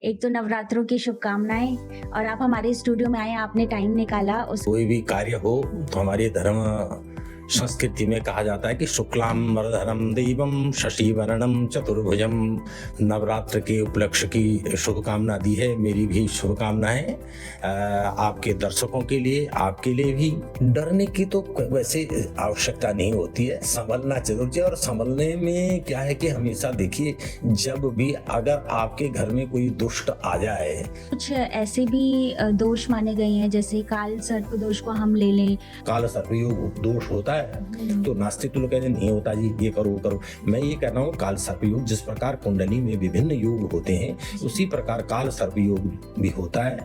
एक तो नवरात्रों की शुभकामनाएँ और आप हमारे स्टूडियो में आए, आपने टाइम निकाला उस कोई भी कार्य हो तो हमारे धर्म संस्कृति में कहा जाता है कि शुक्लाम वरदहरम देवम शशिवर्णम चतुर्भुजम। नवरात्र के उपलक्ष्य की शुभकामना दी है, मेरी भी शुभकामनाएं आपके दर्शकों के लिए, आपके लिए भी। डरने की तो वैसे आवश्यकता नहीं होती है, संभलना जरूर चाहिए। और संभलने में क्या है कि हमेशा देखिए, जब भी अगर आपके घर में कोई दुष्ट आ जाए, कुछ ऐसे भी दोष माने गए हैं, जैसे काल सर्प दोष को हम ले लें। काल सर्पयोग दोष होता है तो नास्तिक तो लोग कहते हैं नहीं होता जी, ये करो वो करो। मैं ये कह रहा हूँ, काल सर्पयोग जिस प्रकार कुंडली में विभिन्न योग होते हैं, उसी प्रकार काल सर्पयोग भी होता है।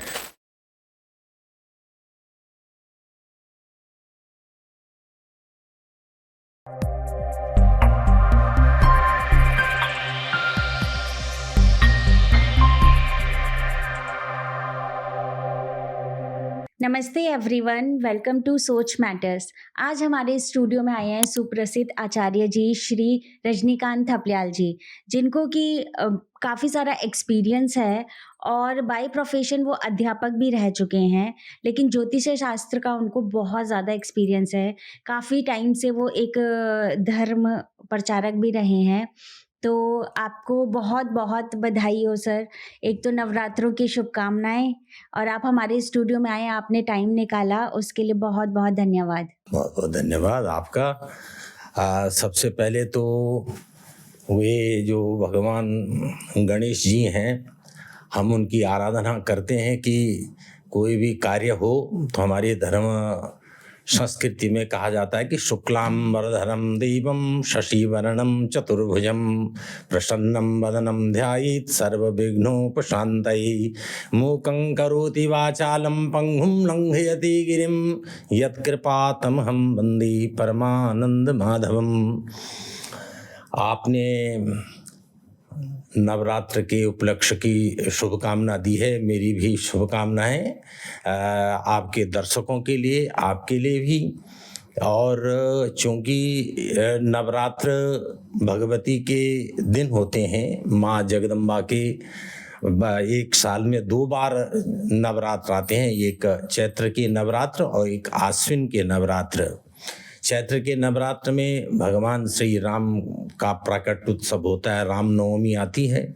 नमस्ते एवरीवन, वेलकम टू सोच मैटर्स। आज हमारे स्टूडियो में आए हैं सुप्रसिद्ध आचार्य जी श्री रजनीकांत थपलियाल जी, जिनको कि काफ़ी सारा एक्सपीरियंस है और बाय प्रोफेशन वो अध्यापक भी रह चुके हैं, लेकिन ज्योतिष शास्त्र का उनको बहुत ज़्यादा एक्सपीरियंस है। काफ़ी टाइम से वो एक धर्म प्रचारक भी रहे हैं। तो आपको बहुत-बहुत बधाई हो सर। एक तो नवरात्रों की शुभकामनाएँ और आप हमारे स्टूडियो में आए, आपने टाइम निकाला, उसके लिए बहुत-बहुत धन्यवाद। बहुत बहुत धन्यवाद आपका। सबसे पहले तो वे जो भगवान गणेश जी हैं, हम उनकी आराधना करते हैं कि कोई भी कार्य हो तो हमारे धर्म संस्कृति में कहा जाता है कि शुक्लाम वरदहरम देवम शशिवर्णम चतुर्भुजम प्रसन्नम वदनम ध्यायेत् सर्वविघ्नोपशान्तये। मूकं करोति वाचालं पंगुं लंघयति गिरिं यत्कृपातमहं वन्दे परमानंद माधवम। आपने नवरात्र के उपलक्ष्य की शुभकामना दी है, मेरी भी शुभकामनाएं आपके दर्शकों के लिए, आपके लिए भी। और चूँकि नवरात्र भगवती के दिन होते हैं, माँ जगदम्बा के एक साल में 2 बार नवरात्र आते हैं, एक चैत्र के नवरात्र और एक आश्विन के नवरात्र। चैत्र के नवरात्र में भगवान श्री राम का प्रकट उत्सव होता है, रामनवमी आती है।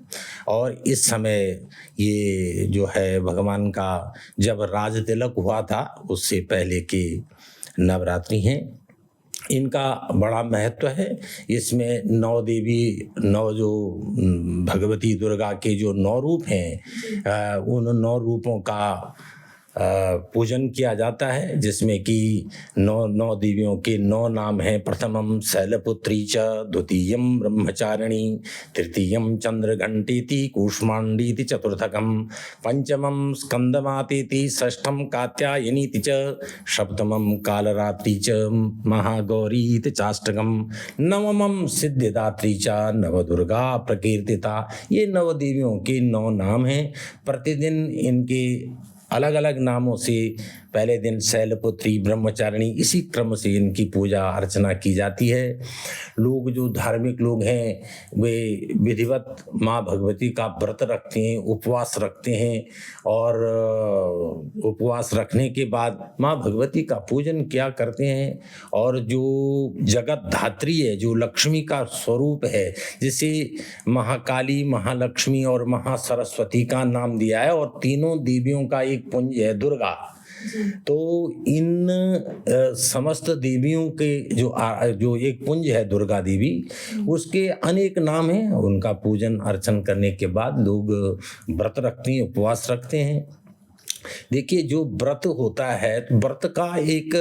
और इस समय ये जो है भगवान का जब राज तिलक हुआ था, उससे पहले के नवरात्रि हैं। इनका बड़ा महत्व है। इसमें 9 देवी, 9 जो भगवती दुर्गा के जो 9 रूप हैं, उन 9 रूपों का पूजन किया जाता है, जिसमें कि 9 देवियों के 9 नाम हैं। प्रथमम शैलपुत्री च, द्वितीयम ब्रह्मचारिणी, तृतीयम चंद्रघंटेति, कूष्मांडीति, चतुर्थकम पंचमम स्कंदमातेति, षष्ठम कात्यायनीति च, सप्तमम कालरात्रि च, महागौरीति चाष्टकम, नवमम सिद्धिदात्री च, नवदुर्गा प्रकीर्तिता। ये 9 देवियों के 9 नाम हैं। प्रतिदिन इनके अलग अलग नामों से, पहले दिन शैलपुत्री, ब्रह्मचारिणी, इसी क्रम से इनकी पूजा अर्चना की जाती है। लोग जो धार्मिक लोग हैं वे विधिवत माँ भगवती का व्रत रखते हैं, उपवास रखते हैं। और उपवास रखने के बाद माँ भगवती का पूजन क्या करते हैं। और जो जगत धात्री है, जो लक्ष्मी का स्वरूप है, जिसे महाकाली, महालक्ष्मी और महासरस्वती का नाम दिया है, और तीनों देवियों का एक पुंज है दुर्गा। तो इन समस्त देवियों के जो एक पुंज है दुर्गा देवी, उसके अनेक नाम हैं। उनका पूजन अर्चन करने के बाद लोग व्रत रखते हैं, उपवास रखते हैं। देखिए, जो व्रत होता है, व्रत का एक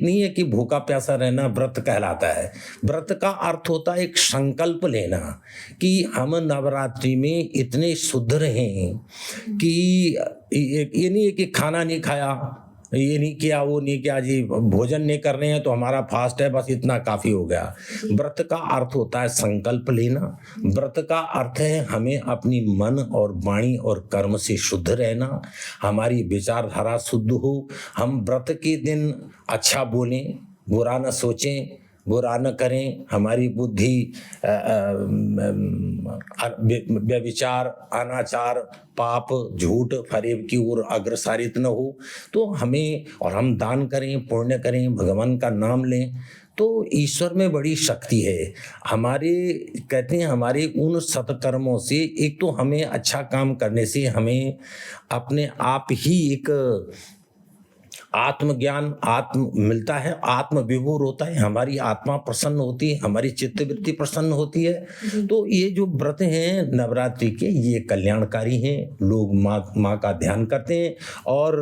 नहीं है कि भूखा प्यासा रहना व्रत कहलाता है। व्रत का अर्थ होता है एक संकल्प लेना कि हम नवरात्रि में इतने शुद्ध रहें कि ये नहीं है कि खाना नहीं खाया, ये नहीं किया, वो नहीं किया जी, भोजन नहीं कर रहे हैं तो हमारा फास्ट है, बस इतना काफी हो गया। व्रत का अर्थ होता है संकल्प लेना। व्रत का अर्थ है हमें अपनी मन और वाणी और कर्म से शुद्ध रहना, हमारी विचारधारा शुद्ध हो। हम व्रत के दिन अच्छा बोलें, बुरा न सोचें, बुरा न करें, हमारी बुद्धि व्यभिचार, अनाचार, पाप, झूठ, फरेब की ओर अग्रसारित न हो। तो हमें, और हम दान करें, पुण्य करें, भगवान का नाम लें, तो ईश्वर में बड़ी शक्ति है। हमारे, कहते हैं, हमारे उन सत्कर्मों से, एक तो हमें अच्छा काम करने से हमें अपने आप ही एक आत्मज्ञान आत्म मिलता है, आत्म विभोर होता है, हमारी आत्मा प्रसन्न होती है, हमारी चित्तवृत्ति प्रसन्न होती है। तो ये जो व्रत हैं नवरात्रि के, ये कल्याणकारी हैं। लोग माँ का ध्यान करते हैं। और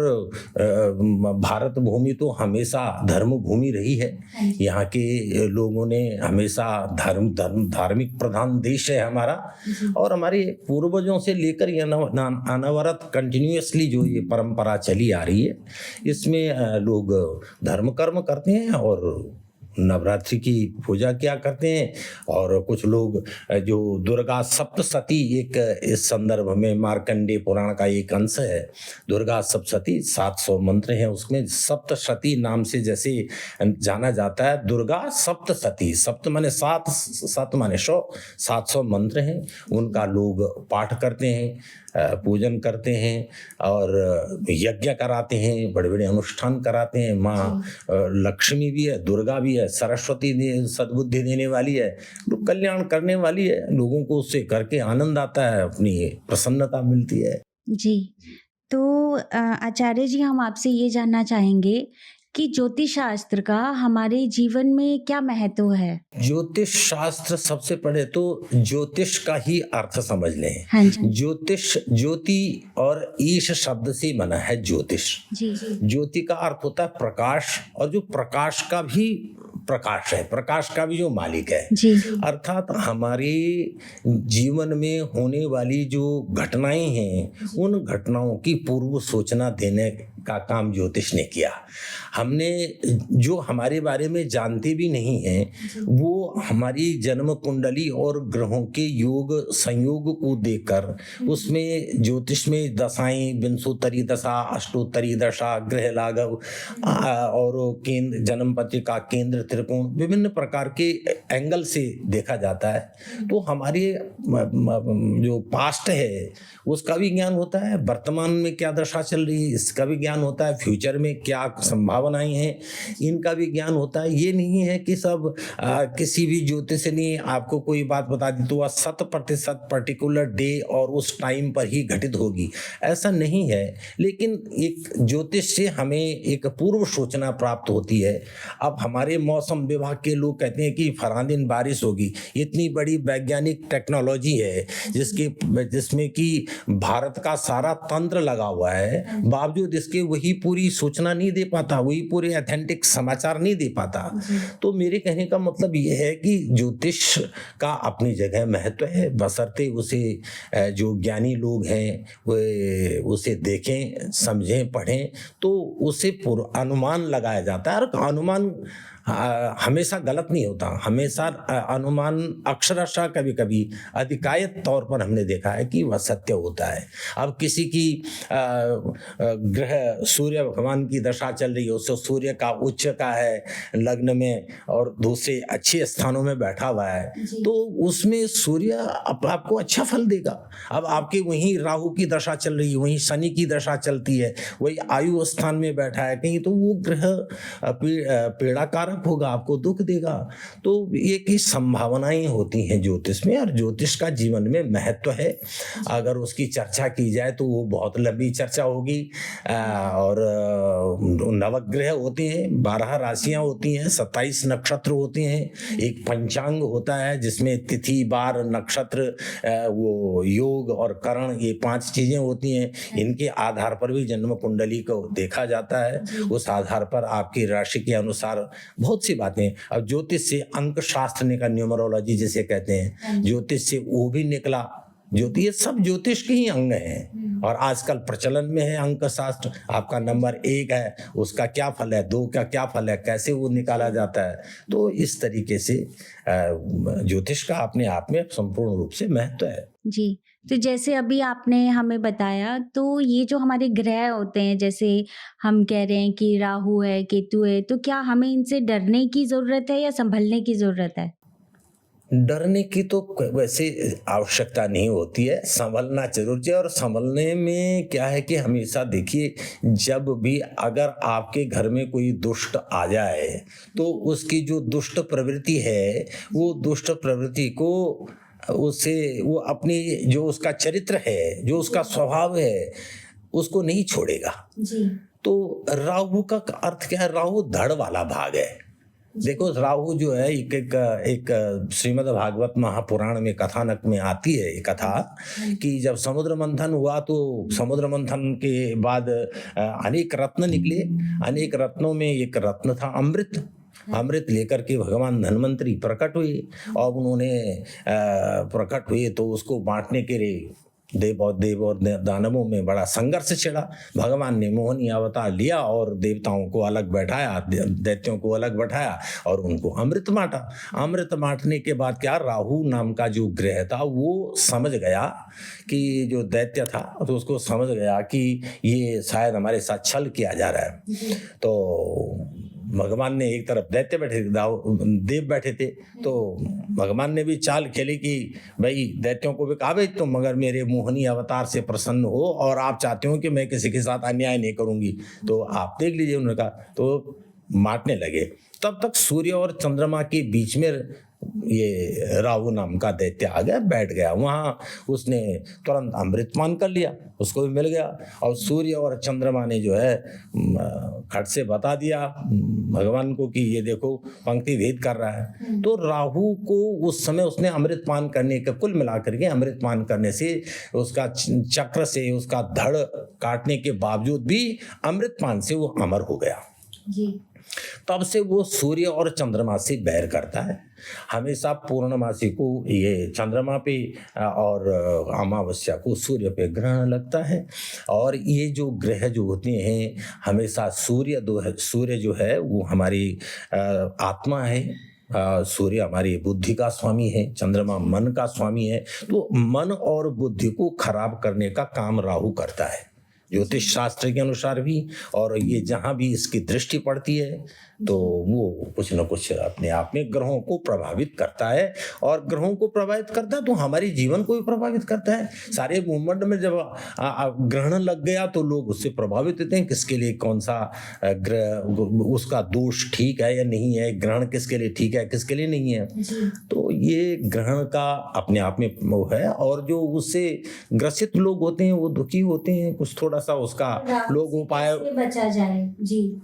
भारत भूमि तो हमेशा धर्म भूमि रही है। यहाँ के लोगों ने हमेशा धार्मिक प्रधान देश है हमारा। और हमारे पूर्वजों से लेकर ये अनवरत कंटिन्यूअसली जो ये परंपरा चली आ रही है, इसमें लोग धर्म कर्म करते हैं और नवरात्रि की पूजा क्या करते हैं। और कुछ लोग जो दुर्गा सप्तशती, एक इस संदर्भ में मार्कंडेय पुराण का एक अंश है, दुर्गा सप्तशती, 700 मंत्र हैं उसमें। सप्तशती नाम से जैसे जाना जाता है, दुर्गा सप्तशती, सप्त माने 7, सत माने 100, 700 मंत्र हैं, उनका लोग पाठ करते हैं, पूजन करते हैं और यज्ञ कराते हैं, बड़े बड़े अनुष्ठान कराते हैं। माँ लक्ष्मी भी है, दुर्गा भी है, सरस्वती सद्बुद्धि देने वाली है, लोग कल्याण करने वाली है। लोगों को उससे करके आनंद आता है, अपनी प्रसन्नता मिलती है। जी। तो आचार्य जी, हम आपसे ये जानना चाहेंगे कि ज्योतिष शास्त्र का हमारे जीवन में क्या महत्व है? ज्योतिष शास्त्र, सबसे पहले तो ज्योतिष का ही अर्थ समझ लें। हाँ जी। ज्योतिष, ज्योति और ईश शब्द से बना है ज्योतिष। जी। ज्योति का अर्थ होता है प्रकाश, और जो प्रकाश का भी प्रकाश है, प्रकाश का भी जो मालिक है। जी। अर्थात हमारे जीवन में होने वाली जो घटनाएं हैं, उन घटनाओं की पूर्व सूचना देने का काम ज्योतिष ने किया। हमने जो हमारे बारे में जानते भी नहीं हैं, वो हमारी जन्म कुंडली और ग्रहों के योग संयोग को देखकर, उसमें ज्योतिष में दशाएं, विंशोत्तरी दशा, अष्टोत्तरी दशा, ग्रह लाघव और केंद्र, जन्म पत्रिका, केंद्र, त्रिकोण, विभिन्न प्रकार के एंगल से देखा जाता है। तो हमारे जो पास्ट है उसका भी ज्ञान होता है, वर्तमान में क्या दशा चल रही है इसका भी ज्ञान होता है, फ्यूचर में क्या संभावनाएं हैं इनका भी ज्ञान होता है। ये नहीं है कि सब किसी भी ज्योतिष ने आपको कोई बात बता दी तो वह 100% पर्टिकुलर डे और उस टाइम पर ही घटित होगी, ऐसा नहीं है। लेकिन एक ज्योतिष से हमें एक पूर्व सूचना प्राप्त होती है। अब हमारे मौसम विभाग के लोग कहते हैं कि फलां दिन बारिश होगी, इतनी बड़ी वैज्ञानिक टेक्नोलॉजी है जिसमें कि भारत का सारा तंत्र लगा हुआ है, बावजूद इसके वही पूरी सूचना नहीं दे पाता, वही पूरे ऑथेंटिक समाचार नहीं दे पाता। तो मेरे कहने का मतलब यह है कि ज्योतिष का अपनी जगह महत्व है, बशर्ते उसे जो ज्ञानी लोग हैं वे उसे देखें, समझें, पढ़ें, तो उसे अनुमान लगाया जाता है। और अनुमान हमेशा गलत नहीं होता, हमेशा अनुमान अक्षरशः कभी कभी अधिकायत तौर पर हमने देखा है कि वह सत्य होता है। अब किसी की ग्रह सूर्य भगवान की दशा चल रही है, उससे सूर्य का उच्च का है लग्न में और दूसरे अच्छे स्थानों में बैठा हुआ है, तो उसमें सूर्य आपको अच्छा फल देगा। अब आपके वहीं राहु की दशा चल रही है, वहीं शनि की दशा चलती है, वही आयु स्थान में बैठा है कहीं, तो वो ग्रह पीड़ाकारक होगा, आपको दुख देगा। तो ये की संभावनाएं होती हैं ज्योतिष में, और ज्योतिष का जीवन में महत्व है। अगर उसकी चर्चा की जाए तो वो बहुत लंबी चर्चा होगी। और नवग्रह होते हैं, 12 राशियां होती हैं, 27 नक्षत्र होते हैं, एक पंचांग होता है जिसमें तिथि, बार, नक्षत्र, वो योग और करण, ये 5 चीजें होती हैं। इनके आधार पर भी जन्म कुंडली को देखा जाता है। उस आधार पर आपकी राशि के अनुसार बहुत सी बातें। अब ज्योतिष से अंक शास्त्र निकला, न्यूमरोलॉजी जिसे कहते हैं, ज्योतिष से वो भी निकला। ज्योतिष, ये सब ज्योतिष के ही अंग हैं और आजकल प्रचलन में है अंक शास्त्र। आपका नंबर 1 है, उसका क्या फल है, 2 का क्या फल है, कैसे वो निकाला जाता है। तो इस तरीके से ज्योतिष का अपने आप में संपूर्ण रूप से महत्व है। जी, तो जैसे अभी आपने हमें बताया, तो ये जो हमारे ग्रह होते हैं, जैसे हम कह रहे हैं कि राहु है, केतु है, तो क्या हमें इनसे डरने की ज़रूरत है या सँभलने की ज़रूरत है? डरने की तो वैसे आवश्यकता नहीं होती है, संभलना ज़रूर चाहिए। और संभलने में क्या है कि हमेशा देखिए, जब भी अगर आपके घर में कोई दुष्ट आ जाए, तो उसकी जो दुष्ट प्रवृत्ति है, वो दुष्ट प्रवृत्ति को उससे वो अपनी जो उसका चरित्र है, जो उसका स्वभाव है, उसको नहीं छोड़ेगा। जी। तो राहु का अर्थ क्या है? राहु धड़ वाला भाग है। देखो, राहु जो है एक एक एक श्रीमद् भागवत महापुराण में कथानक में आती है ये कथा कि जब समुद्र मंथन हुआ, तो समुद्र मंथन के बाद अनेक रत्न निकले। अनेक रत्नों में एक रत्न था अमृत। अमृत लेकर के भगवान धन्वंतरी प्रकट हुए, और उन्होंने प्रकट हुए तो उसको बांटने के लिए देव और दानवों में बड़ा संघर्ष छिड़ा। भगवान ने मोहिनी अवतार लिया और देवताओं को अलग बैठाया, दैत्यों को अलग बैठाया और उनको अमृत बांटा। अमृत बांटने के बाद क्या, राहु नाम का जो ग्रह था वो समझ गया कि जो दैत्य था, तो उसको समझ गया कि ये शायद हमारे साथ छल किया जा रहा है। तो भगवान ने एक तरफ दैत्य बैठे थे, देव बैठे थे, तो भगवान ने भी चाल खेली कि भाई दैत्यों को भी कहा भाई तुम मगर मेरे मोहिनी अवतार से प्रसन्न हो और आप चाहते हो कि मैं किसी के साथ अन्याय नहीं करूंगी, तो आप देख लीजिए। उन्होंने कहा, तो बांटने लगे। तब तक सूर्य और चंद्रमा के बीच में ये राहु नाम का दैत्य आ गया, बैठ गया वहाँ। उसने तुरंत अमृतपान कर लिया, उसको भी मिल गया। और सूर्य और चंद्रमा ने जो है खट से बता दिया भगवान को कि ये देखो पंक्ति भेद कर रहा है। तो राहु को उस समय उसने अमृतपान करने का, कुल मिलाकर के अमृतपान करने से, उसका चक्र से उसका धड़ काटने के बावजूद भी अमृतपान से वो अमर हो गया। जी। तब से वो सूर्य और चंद्रमा से बैर करता है। हमेशा पूर्णमासी को ये चंद्रमा पे और अमावस्या को सूर्य पे ग्रहण लगता है। और ये जो ग्रह जो होते हैं, हमेशा सूर्य जो है वो हमारी आत्मा है। सूर्य हमारी बुद्धि का स्वामी है, चंद्रमा मन का स्वामी है। तो मन और बुद्धि को खराब करने का काम राहु करता है, ज्योतिष शास्त्र के अनुसार भी। और ये जहाँ भी इसकी दृष्टि पड़ती है, तो वो कुछ न कुछ अपने आप में ग्रहों को प्रभावित करता है। और ग्रहों को प्रभावित करता है तो हमारे जीवन को भी प्रभावित करता है। सारे ब्रह्मांड में जब ग्रहण लग गया तो लोग उससे प्रभावित होते हैं, किसके लिए कौन सा ग्रह, उसका दोष ठीक है या नहीं है, ग्रहण किसके लिए ठीक है, किसके लिए नहीं है। तो ये ग्रहण का अपने आप में वो है। और जो उससे ग्रसित लोग होते हैं वो दुखी होते हैं। कुछ थोड़ा सा उसका लोग उपाय बचा जाए। जी।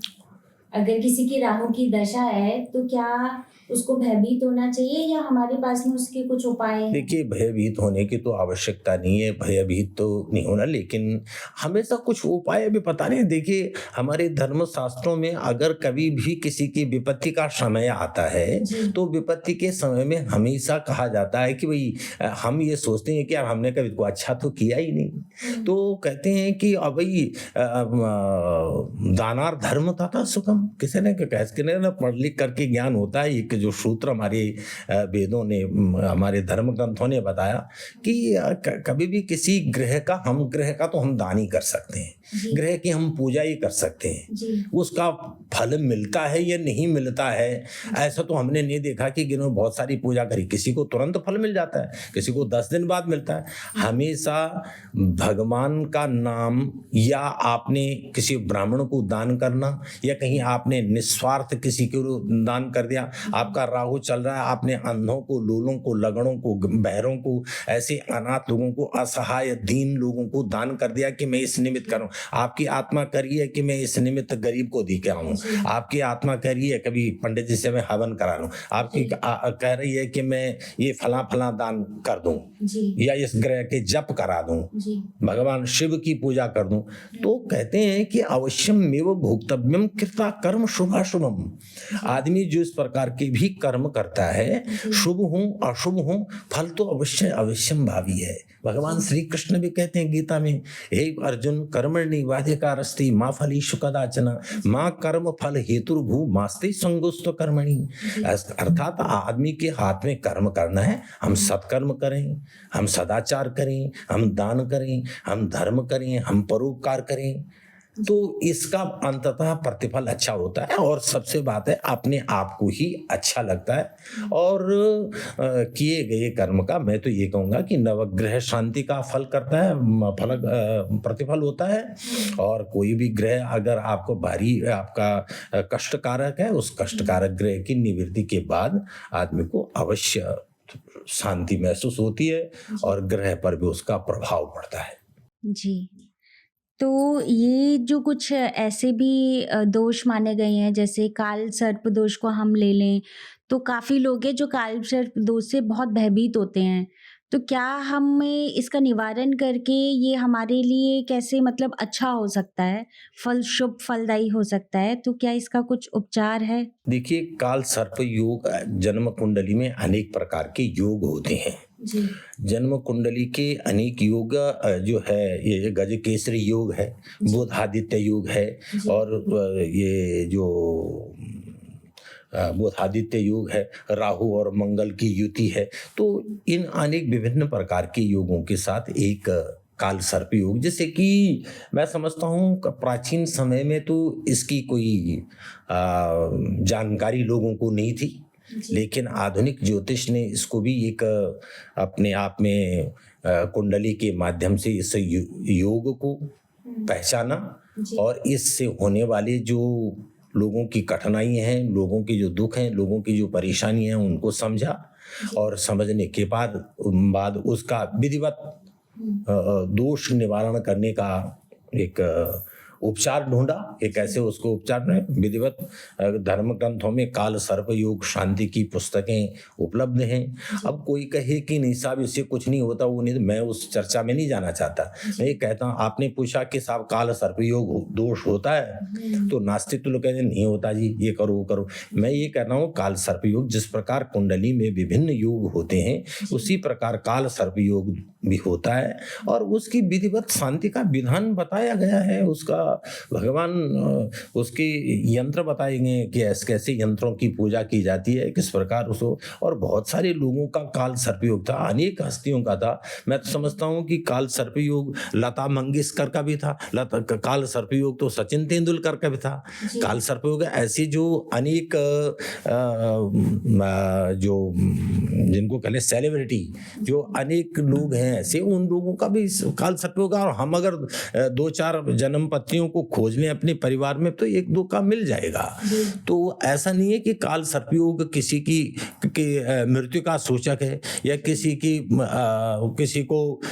अगर किसी की राहु की दशा है तो क्या उसको भयभीत होना चाहिए या हमारे पास में उसके कुछ उपाय हैं? देखिए, भयभीत होने की तो आवश्यकता नहीं है, भयभीत तो नहीं होना, लेकिन हमेशा कुछ उपाय भी पता नहीं। देखिए, हमारे धर्म शास्त्रों में अगर कभी भी किसी की विपत्ति का समय आता है, तो विपत्ति के समय में हमेशा कहा जाता है कि भाई हम ये सोचते हैं कि यार हमने कभी को अच्छा तो किया ही नहीं। तो कहते हैं कि अब भाई दानार धर्म तथा सुखम, किसी ने पढ़ लिख करके ज्ञान होता है। एक जो सूत्र हमारे वेदों ने, हमारे धर्म ग्रंथों ने बताया कि कभी भी किसी ग्रह का, हम ग्रह का तो हम दान ही कर सकते हैं, ग्रह की हम पूजा ही कर सकते हैं। उसका फल मिलता है या नहीं मिलता है, ऐसा तो हमने नहीं देखा कि जिन्होंने बहुत सारी पूजा करी किसी को तुरंत फल मिल जाता है, किसी को 10 दिन बाद मिलता है। हमेशा भगवान का नाम, या आपने किसी ब्राह्मण को दान करना, या कहीं आपने निस्वार्थ किसी को दान कर दिया, आपका राहु चल रहा है, आपने अंधों को, लूलों को, लगड़ों को, बहरों को, ऐसे अनाथ लोगों को, असहाय दीन लोगों को दान कर दिया कि मैं इस निमित्त करूं। आपकी आत्मा कह रही है कि मैं इस निमित्त गरीब को दी के आऊं, आपकी आत्मा कह रही है कभी पंडित जी से मैं हवन करा लूं, आपकी कह रही है कि मैं ये फला फला दान कर दूं, या इस ग्रह के जप करा दूं, भगवान शिव की पूजा कर दूं। तो कहते हैं कि अवश्यम एव भोक्तव्यम कृता कर्म शुभाशुभम। आदमी जो इस प्रकार की भी कर्म करता है, शुभ हो अशुभ हो, फल तो अवश्य अवश्यम भावी है। भगवान श्री कृष्ण भी कहते हैं गीता में, हे अर्जुन कर्मण्येवाधिकारस्ते मा फलेषु कदाचन माँ कर्म फल हेतुर्भू मास्ते संगोस्त्व कर्मणि। अर्थात आदमी के हाथ में कर्म करना है। हम सत्कर्म करें, हम सदाचार करें, हम दान करें, हम धर्म करें, हम परोपकार करें, तो इसका अंततः प्रतिफल अच्छा होता है और सबसे बात है अपने आप को ही अच्छा लगता है। और किए गए कर्म का मैं तो ये कहूँगा कि नवग्रह शांति का फल करता है, फल प्रतिफल होता है। और कोई भी ग्रह अगर आपको भारी आपका कष्टकारक है, उस कष्टकारक ग्रह की निवृत्ति के बाद आदमी को अवश्य शांति महसूस होती है और ग्रह पर भी उसका प्रभाव पड़ता है। जी। तो ये जो कुछ ऐसे भी दोष माने गए हैं, जैसे काल सर्प दोष को हम ले लें, तो काफ़ी लोग हैं जो काल सर्प दोष से बहुत भयभीत होते हैं। तो क्या हमें इसका निवारण करके ये हमारे लिए कैसे मतलब अच्छा हो सकता है? फल शुभ फलदायी हो सकता है, तो क्या इसका कुछ उपचार है? देखिए, काल सर्प योग जन्म कुंडली में अनेक प्रकार के योग होते हैं। जी। जन्म कुंडली के अनेक योग जो है, ये गज केसरी योग है, बुधादित्य योग है, और ये जो बुधादित्य योग है, राहु और मंगल की युति है। तो इन अनेक विभिन्न प्रकार के योगों के साथ एक काल सर्प योग, जैसे कि मैं समझता हूँ प्राचीन समय में तो इसकी कोई जानकारी लोगों को नहीं थी, लेकिन आधुनिक ज्योतिष ने इसको भी एक अपने आप में कुंडली के माध्यम से इस योग को पहचाना और इससे होने वाले जो लोगों की कठिनाइयाँ हैं, लोगों के जो दुख हैं, लोगों की जो परेशानियाँ हैं, उनको समझा और समझने के बाद उसका विधिवत दोष निवारण करने का एक उपचार ढूंढा। एक ऐसे उसको उपचार में विधिवत धर्म ग्रंथों में काल सर्प योग शांति की पुस्तकें उपलब्ध हैं। अब कोई कहे कि नहीं साहब इससे कुछ नहीं होता, वो नहीं, मैं उस चर्चा में नहीं जाना चाहता। मैं ये कहता हूँ, आपने पूछा कि साहब काल सर्प योग दोष होता है, तो नास्तिक तो लोग कहते हैं नहीं होता जी, ये करो वो करो। मैं ये कह रहा हूँ काल सर्प योग जिस प्रकार कुंडली में विभिन्न योग होते हैं, उसी प्रकार काल सर्प योग भी होता है और उसकी विधिवत शांति का विधान बताया गया है। उसका भगवान उसके यंत्र बताएंगे कि ऐसे कैसे यंत्रों की पूजा की जाती है, किस प्रकार उसको। और बहुत सारे लोगों का काल सर्प योग था, अनेक हस्तियों का था। मैं तो समझता हूँ कि काल सर्प योग लता मंगेशकर का भी था, काल सर्प योग तो सचिन तेंदुलकर का भी था। काल सर्प योग ऐसी जो अनेक जो जिनको कहले सेलिब्रिटी, जो अनेक लोग हैं ऐसे, उन लोगों का भी काल सर्प योग। और हम अगर 2-4 जन्म पत्नियों को खोज लें अपने परिवार में तो 1-2 का मिल जाएगा। तो ऐसा नहीं है कि काल सर्प योग किसी की मृत्यु का सूचक है या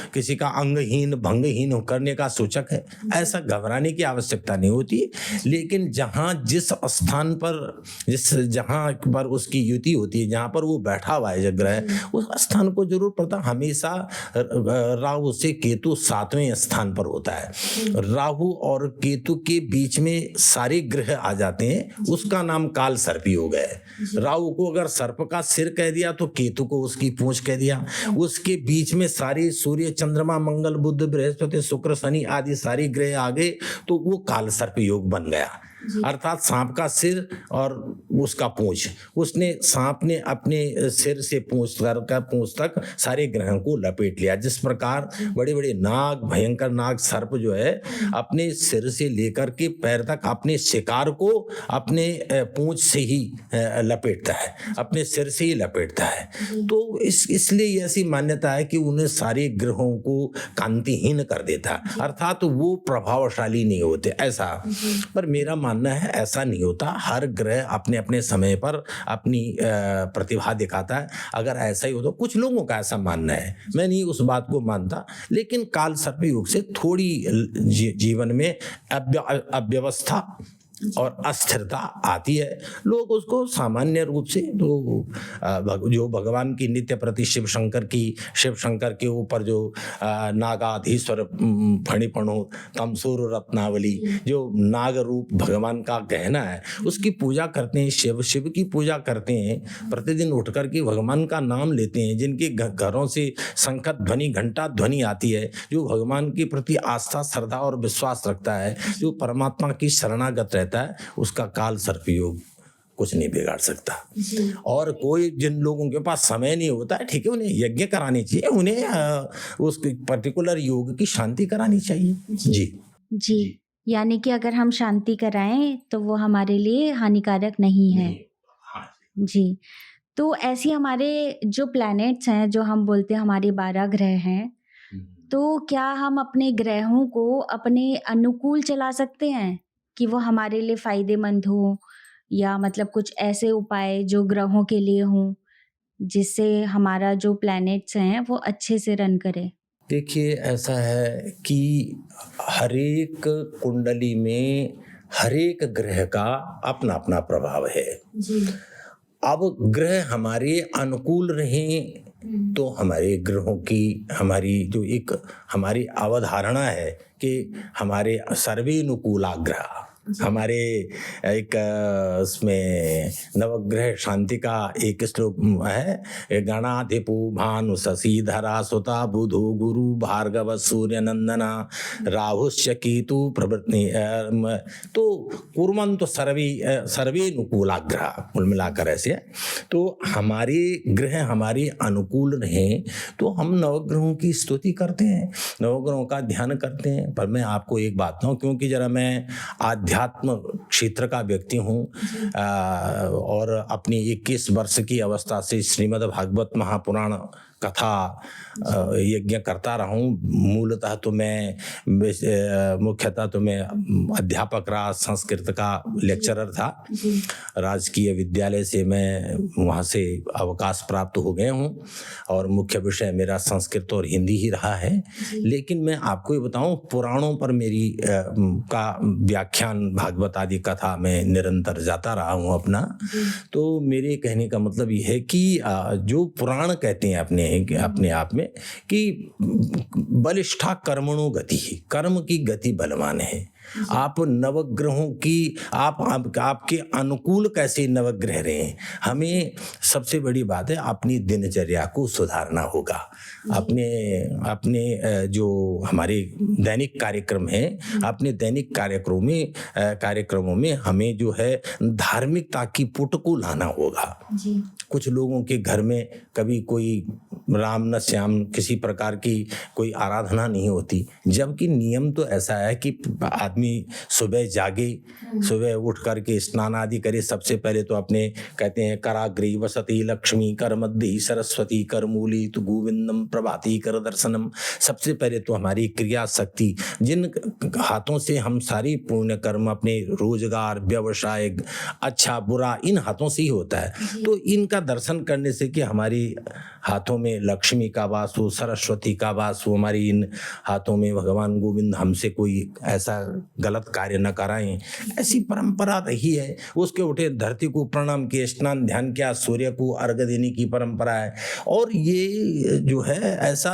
किसी का अंगहीन भंगहीन करने का सूचक है। ऐसा घबराने की आवश्यकता नहीं होती। लेकिन जिस स्थान पर उसकी युति होती है, जहाँ पर वो बैठा हुआ है ग्रह, उस स्थान को जरूर पता। हमेशा राहु से केतु 7वें स्थान पर होता है। राहु और केतु के बीच में सारे ग्रह आ जाते हैं, उसका नाम काल सर्प योग है। राहु को अगर सर्प का सिर कह दिया तो केतु को उसकी पूंछ कह दिया। उसके बीच में सारे सूर्य चंद्रमा मंगल बुध बृहस्पति शुक्र शनि आदि सारे ग्रह आ गए तो वो काल सर्प योग बन गया। अर्थात सांप का सिर और उसका पूंछ, सांप ने अपने सिर से पूंछ तक सारे ग्रहों को लपेट लिया। जिस प्रकार बड़े बड़े नाग, भयंकर नाग सर्प जो है अपने सिर से लेकर के पैर तक अपने शिकार को अपने पूंछ से ही लपेटता है, अपने सिर से ही लपेटता है। तो इसलिए ऐसी मान्यता है कि उन्हें सारे ग्रहों को कांतिहीन कर देता, अर्थात वो प्रभावशाली नहीं होते ऐसा। पर मेरा मानना है ऐसा नहीं होता। हर ग्रह अपने अपने समय पर अपनी प्रतिभा दिखाता है। अगर ऐसा ही हो तो कुछ लोगों का ऐसा मानना है, मैं नहीं उस बात को मानता। लेकिन काल सर्प योग से थोड़ी जीवन में अव्यवस्था और अस्थिरता आती है। लोग उसको सामान्य रूप से तो जो भगवान की नित्य प्रति शिव शंकर के ऊपर जो नागाधीश्वर फणिपणो तमसूर रत्नावली जो नाग रूप भगवान का गहना है उसकी पूजा करते हैं। शिव की पूजा करते हैं, प्रतिदिन उठ कर के भगवान का नाम लेते हैं। जिनके घरों से शंखत ध्वनि घंटा ध्वनि आती है, जो भगवान के प्रति आस्था श्रद्धा और विश्वास रखता है, जो परमात्मा की शरणागत रहता है, उसका काल सर्पयोग कुछ नहीं बिगाड़ सकता। और कोई जिन लोगों के पास समय नहीं होता है, ठीक है, उन्हें यज्ञ करानी चाहिए, उन्हें उस पर्टिकुलर योग की शांति करानी चाहिए। जी। यानी कि अगर हम शांति कराएं तो वो हमारे लिए हानिकारक नहीं है। हाँ। जी। तो ऐसी हमारे जो प्लैनेट्स हैं, जो हम बोलते हैं हमारे 12 ग्रह हैं, तो क्या हम अपने ग्रहों को अपने अनुकूल चला सकते हैं कि वो हमारे लिए फायदेमंद हो, या मतलब कुछ ऐसे उपाय जो ग्रहों के लिए हों जिससे हमारा जो प्लैनेट्स हैं वो अच्छे से रन करे? देखिए, ऐसा है कि हरेक कुंडली में हरेक ग्रह का अपना अपना प्रभाव है। अब ग्रह हमारे अनुकूल रहें तो हमारे ग्रहों की हमारी अवधारणा है कि हमारे सर्वेनुकूला ग्रह हमारे एक उसमें नवग्रह शांति का एक श्लोक है, गणाधिपु भानु शशिधरा सुता बुधो गुरु भार्गव सूर्य नंदना राहुश्च केतु प्रवृत्ति, तो कुर्वन्तु सर्वे अनुकूलाग्रह, कुल मिलाकर ऐसे। तो हमारे ग्रह हमारे अनुकूल रहें तो हम नवग्रहों की स्तुति करते हैं, नवग्रहों का ध्यान करते हैं। पर मैं आपको एक बात कहूँ, क्योंकि जरा मैं आध्यात्म क्षेत्र का व्यक्ति हूँ और अपनी 21 वर्ष की अवस्था से श्रीमद् भागवत महापुराण कथा यज्ञ करता रहा हूँ। मूलतः तो मैं मुख्यतः तो मैं अध्यापक रहा, संस्कृत का लेक्चरर था। राजकीय विद्यालय से मैं वहाँ से अवकाश प्राप्त हो गए हूँ और मुख्य विषय मेरा संस्कृत और हिंदी ही रहा है। लेकिन मैं आपको ये बताऊँ, पुराणों पर मेरी का व्याख्यान भागवत आदि कथा में निरंतर जाता रहा हूँ अपना। तो मेरे कहने का मतलब ये है कि जो पुराण कहते हैं अपने आप में कि बलिष्ठा कर्मणो गति, कर्म की गति बलवान है। आप नवग्रहों की आपके अनुकूल कैसे नवग्रह रहे, हमें सबसे बड़ी बात है अपनी दिनचर्या को सुधारना होगा। अपने जो हमारे दैनिक कार्यक्रम हैं, अपने दैनिक कार्यक्रमों में हमें जो है धार्मिकता की पुट को लाना होगा। कुछ लोगों के घर में कभी कोई राम न श्याम किसी प्रकार की कोई आराधना नहीं होती, जबकि नियम तो ऐसा है कि आदमी सुबह जागे, सुबह उठ करके स्नान आदि करे। सबसे पहले तो अपने कहते हैं कराग्रे वसति लक्ष्मी, कर मध्य सरस्वती, कर मूली तु गोविंदम प्रभाती कर दर्शनम। सबसे पहले तो हमारी क्रिया शक्ति, जिन हाथों से हम सारी पुण्य कर्म अपने रोजगार व्यवसाय अच्छा बुरा इन हाथों से ही होता है, तो इनका दर्शन करने से कि हमारी हाथों में लक्ष्मी का वास हो, सरस्वती का वास हो, हमारी इन हाथों में भगवान गोविंद हमसे कोई ऐसा गलत कार्य न कराएं, ऐसी परंपरा रही है। उसके उठे धरती को प्रणाम किए, स्नान ध्यान किया, सूर्य को अर्घ्य देने की परंपरा है। और ये जो है ऐसा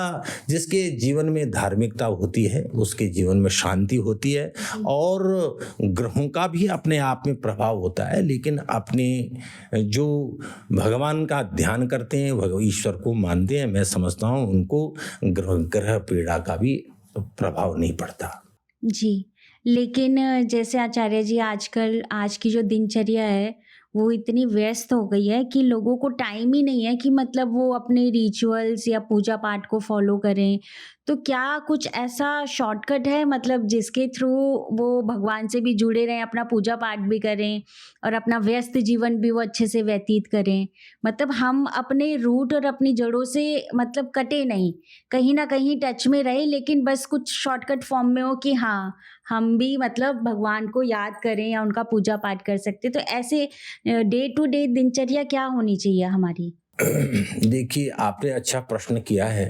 जिसके जीवन में धार्मिकता होती है उसके जीवन में शांति होती है और ग्रहों का भी अपने आप में प्रभाव होता है। लेकिन अपने जो भगवान का ध्यान करते हैं, ईश्वर को मानते हैं, मैं समझता हूँ उनको ग्रह पीड़ा का भी प्रभाव नहीं पड़ता। जी, लेकिन जैसे आचार्य जी आजकल आज की जो दिनचर्या है वो इतनी व्यस्त हो गई है कि लोगों को टाइम ही नहीं है कि मतलब वो अपने रिचुअल्स या पूजा पाठ को फॉलो करें। तो क्या कुछ ऐसा शॉर्टकट है मतलब जिसके थ्रू वो भगवान से भी जुड़े रहें, अपना पूजा पाठ भी करें और अपना व्यस्त जीवन भी वो अच्छे से व्यतीत करें? मतलब हम अपने रूट और अपनी जड़ों से मतलब कटे नहीं, कहीं न कहीं टच में रहे, लेकिन बस कुछ शॉर्टकट फॉर्म में हो कि हाँ, हम भी मतलब भगवान को याद करें या उनका पूजा पाठ कर सकते हैं। तो ऐसे डे टू डे दिनचर्या क्या होनी चाहिए हमारी? देखिए, आपने अच्छा प्रश्न किया है।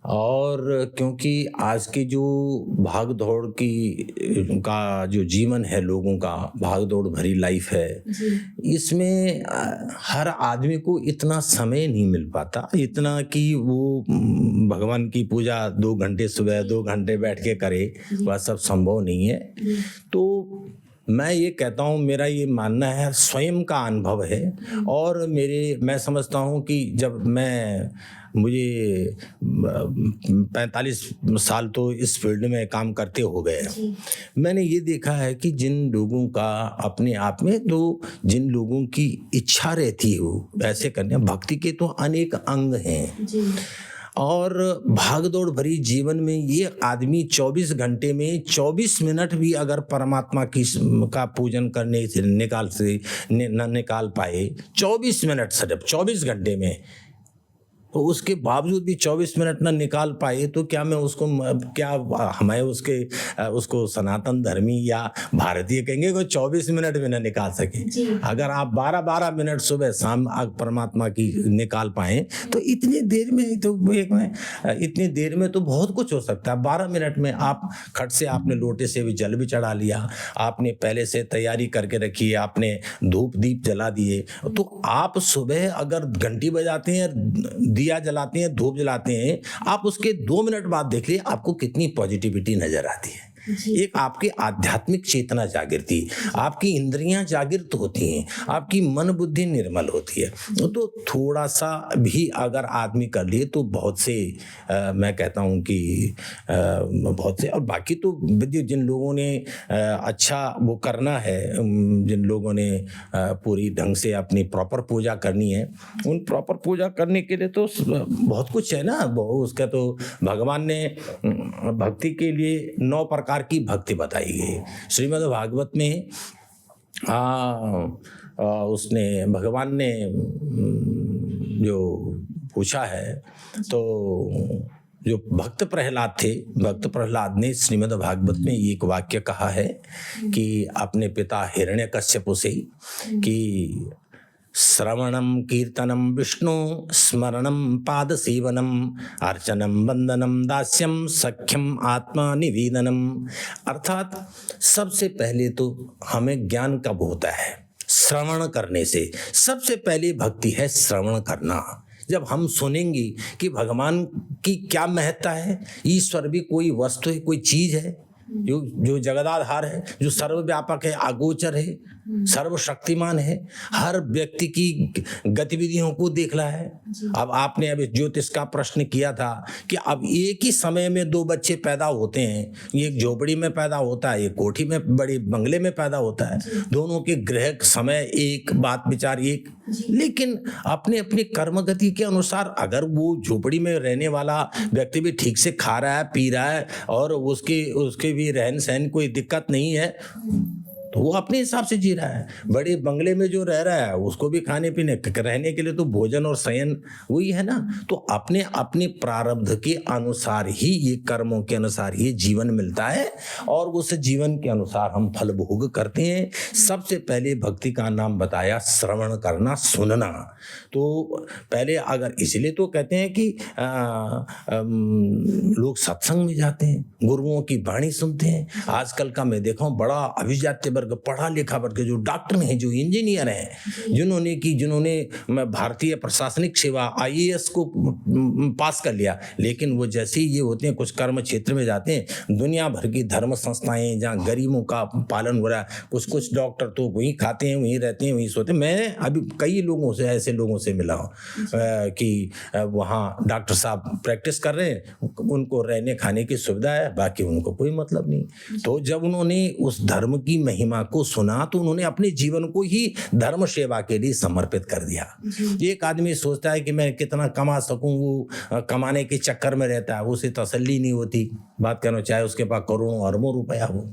और क्योंकि आज की जो भाग दौड़ की का जो जीवन है, लोगों का भाग दौड़ भरी लाइफ है, इसमें हर आदमी को इतना समय नहीं मिल पाता, इतना कि वो भगवान की पूजा 2 घंटे सुबह 2 घंटे बैठ के करे, वह सब संभव नहीं है। तो मैं ये कहता हूँ, मेरा ये मानना है, स्वयं का अनुभव है। और मैं समझता हूँ कि जब मुझे 45 साल तो इस फील्ड में काम करते हो गए, मैंने ये देखा है कि जिन लोगों का अपने आप में, तो जिन लोगों की इच्छा रहती हो ऐसे करने, भक्ति के तो अनेक अंग हैं। और भागदौड़ भरी जीवन में ये आदमी 24 घंटे में 24 मिनट भी अगर परमात्मा का पूजन करने से निकाल पाए, 24 मिनट सिर्फ 24 घंटे में, तो उसके बावजूद भी 24 मिनट ना निकाल पाए, तो क्या हमें उसको सनातन धर्मी या भारतीय कहेंगे कोई 24 मिनट भी ना निकाल सके? अगर आप 12-12 मिनट सुबह शाम परमात्मा की निकाल पाए, तो इतनी देर में तो बहुत कुछ हो सकता है। 12 मिनट में आप खट से आपने लोटे से भी जल भी चढ़ा लिया, आपने पहले से तैयारी करके रखी है, आपने धूप दीप जला दिए, तो आप सुबह अगर घंटी बजाते हैं, दिया जलाते हैं, धूप जलाते हैं, आप उसके 2 मिनट बाद देख लिए आपको कितनी पॉजिटिविटी नजर आती है। एक आपकी आध्यात्मिक चेतना जागृति, आपकी इंद्रियां जागृत होती हैं, आपकी मन बुद्धि निर्मल होती है। तो थोड़ा सा भी अगर आदमी कर लिए तो बहुत से मैं कहता हूँ कि बहुत से, और बाकी तो जिन लोगों ने अच्छा वो करना है, जिन लोगों ने पूरी ढंग से अपनी प्रॉपर पूजा करनी है, उन प्रॉपर पूजा करने के लिए तो बहुत कुछ है ना। उसका तो भगवान ने भक्ति के लिए 9 प्रकार की भक्ति बताई गई। श्रीमद् भागवत में भगवान ने जो पूछा है, तो जो भक्त प्रहलाद थे, भक्त प्रहलाद ने श्रीमद् भागवत में एक वाक्य कहा है कि अपने पिता हिरण्यकश्यप से कि श्रवणम कीर्तनम विष्णु स्मरणम पाद सेवनम अर्चनम वंदनम दास्यम सख्यम आत्मा निवेदनम। अर्थात सबसे पहले तो हमें ज्ञान कब होता है? श्रवण करने से। सबसे पहली भक्ति है श्रवण करना। जब हम सुनेंगे कि भगवान की क्या महत्ता है, ईश्वर भी कोई वस्तु है, कोई चीज है जो जगदाधार है, जो सर्वव्यापक है, अगोचर है, सर्वशक्तिमान है, हर व्यक्ति की गतिविधियों को देख रहा है। अब आपने अभी ज्योतिष का प्रश्न किया था कि अब एक ही समय में 2 बच्चे पैदा होते हैं, एक झोपड़ी में पैदा होता है, एक कोठी में, बड़े बंगले में पैदा होता है, दोनों के ग्रह समय एक, बात विचार एक, लेकिन अपने अपने कर्म गति के अनुसार अगर वो झोपड़ी में रहने वाला व्यक्ति भी ठीक से खा रहा है, पी रहा है, और उसके भी रहन सहन कोई दिक्कत नहीं है, तो वो अपने हिसाब से जी रहा है। बड़े बंगले में जो रह रहा है उसको भी खाने पीने रहने के लिए तो भोजन और शयन वही है ना। तो अपने अपने प्रारब्ध के अनुसार ही, ये कर्मों के अनुसार ही जीवन मिलता है, और उस जीवन के अनुसार हम फल भोग करते हैं। सबसे पहले भक्ति का नाम बताया श्रवण करना, सुनना। तो पहले अगर इसलिए तो कहते हैं कि लोग सत्संग में जाते हैं, गुरुओं की वाणी सुनते हैं। आजकल का मैं देखा हूँ, बड़ा अभिजात्य वर्ग, पढ़ा लिखा वर्ग, जो डॉक्टर हैं, जो इंजीनियर हैं, जिन्होंने भारतीय प्रशासनिक सेवा IAS को पास कर लिया, लेकिन वो जैसे ही ये होते हैं, कुछ कर्म क्षेत्र में जाते हैं, दुनिया भर की धर्म संस्थाएं जहाँ गरीबों का पालन हो रहा है, कुछ डॉक्टर तो वहीं खाते हैं, वहीं रहते हैं, वहीं सोते हैं। मैं अभी कई लोगों से, ऐसे लोगों से मिला हूँ कि वहाँ डॉक्टर साहब प्रैक्टिस कर रहे हैं, उनको रहने खाने की सुविधा है, बाकी उनको कोई मतलब नहीं। तो जब उन्होंने उस धर्म की महिमा को सुना, तो उन्होंने अपने जीवन को ही धर्म सेवा के लिए समर्पित कर दिया। एक आदमी सोचता है कि मैं कितना कमा सकूं, वो कमाने के चक्कर में रहता है, उसे तसल्ली नहीं होती, बात करना चाहे उसके पास करोड़ों अरबों रुपया हो।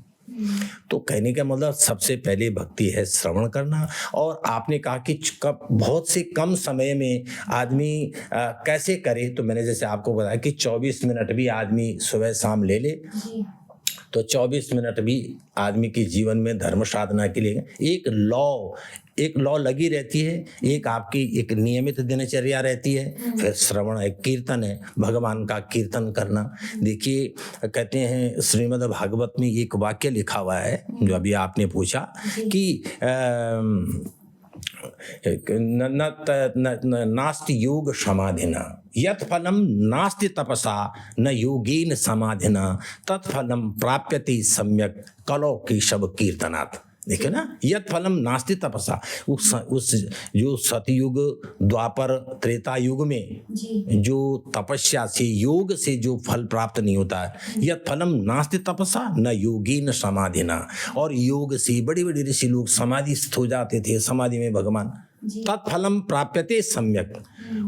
तो कहने का मतलब सबसे पहले भक्ति है श्रवण करना। और आपने कहा कि बहुत से कम समय में आदमी कैसे करे, तो मैंने जैसे आपको बताया कि 24 मिनट भी आदमी सुबह शाम ले ले, तो 24 मिनट भी आदमी के जीवन में धर्म साधना के लिए एक लॉ लगी रहती है, एक आपकी एक नियमित दिनचर्या रहती है। फिर श्रवण है, कीर्तन है, भगवान का कीर्तन करना। देखिए कहते हैं श्रीमद् भागवत में एक वाक्य लिखा हुआ है जो अभी आपने पूछा कि नास्ति योग समाधिना यत् फलम नास्ति तपसा न योगेन समाधिना तत्फलम प्राप्यते सम्यक कलौ केशव कीर्तनात्। देखिए ना, यत् फलम नास्ति तपसा, उस जो सतयुग द्वापर त्रेता युग में जो तपस्या से योग से जो फल प्राप्त नहीं होता है, यत् फलम नास्ति तपसा न योगेन समाधिना, और योग से बड़े बड़े ऋषि लोग समाधिस्थ हो जाते थे, समाधि में भगवान, तत्फलम प्राप्यते सम्यक,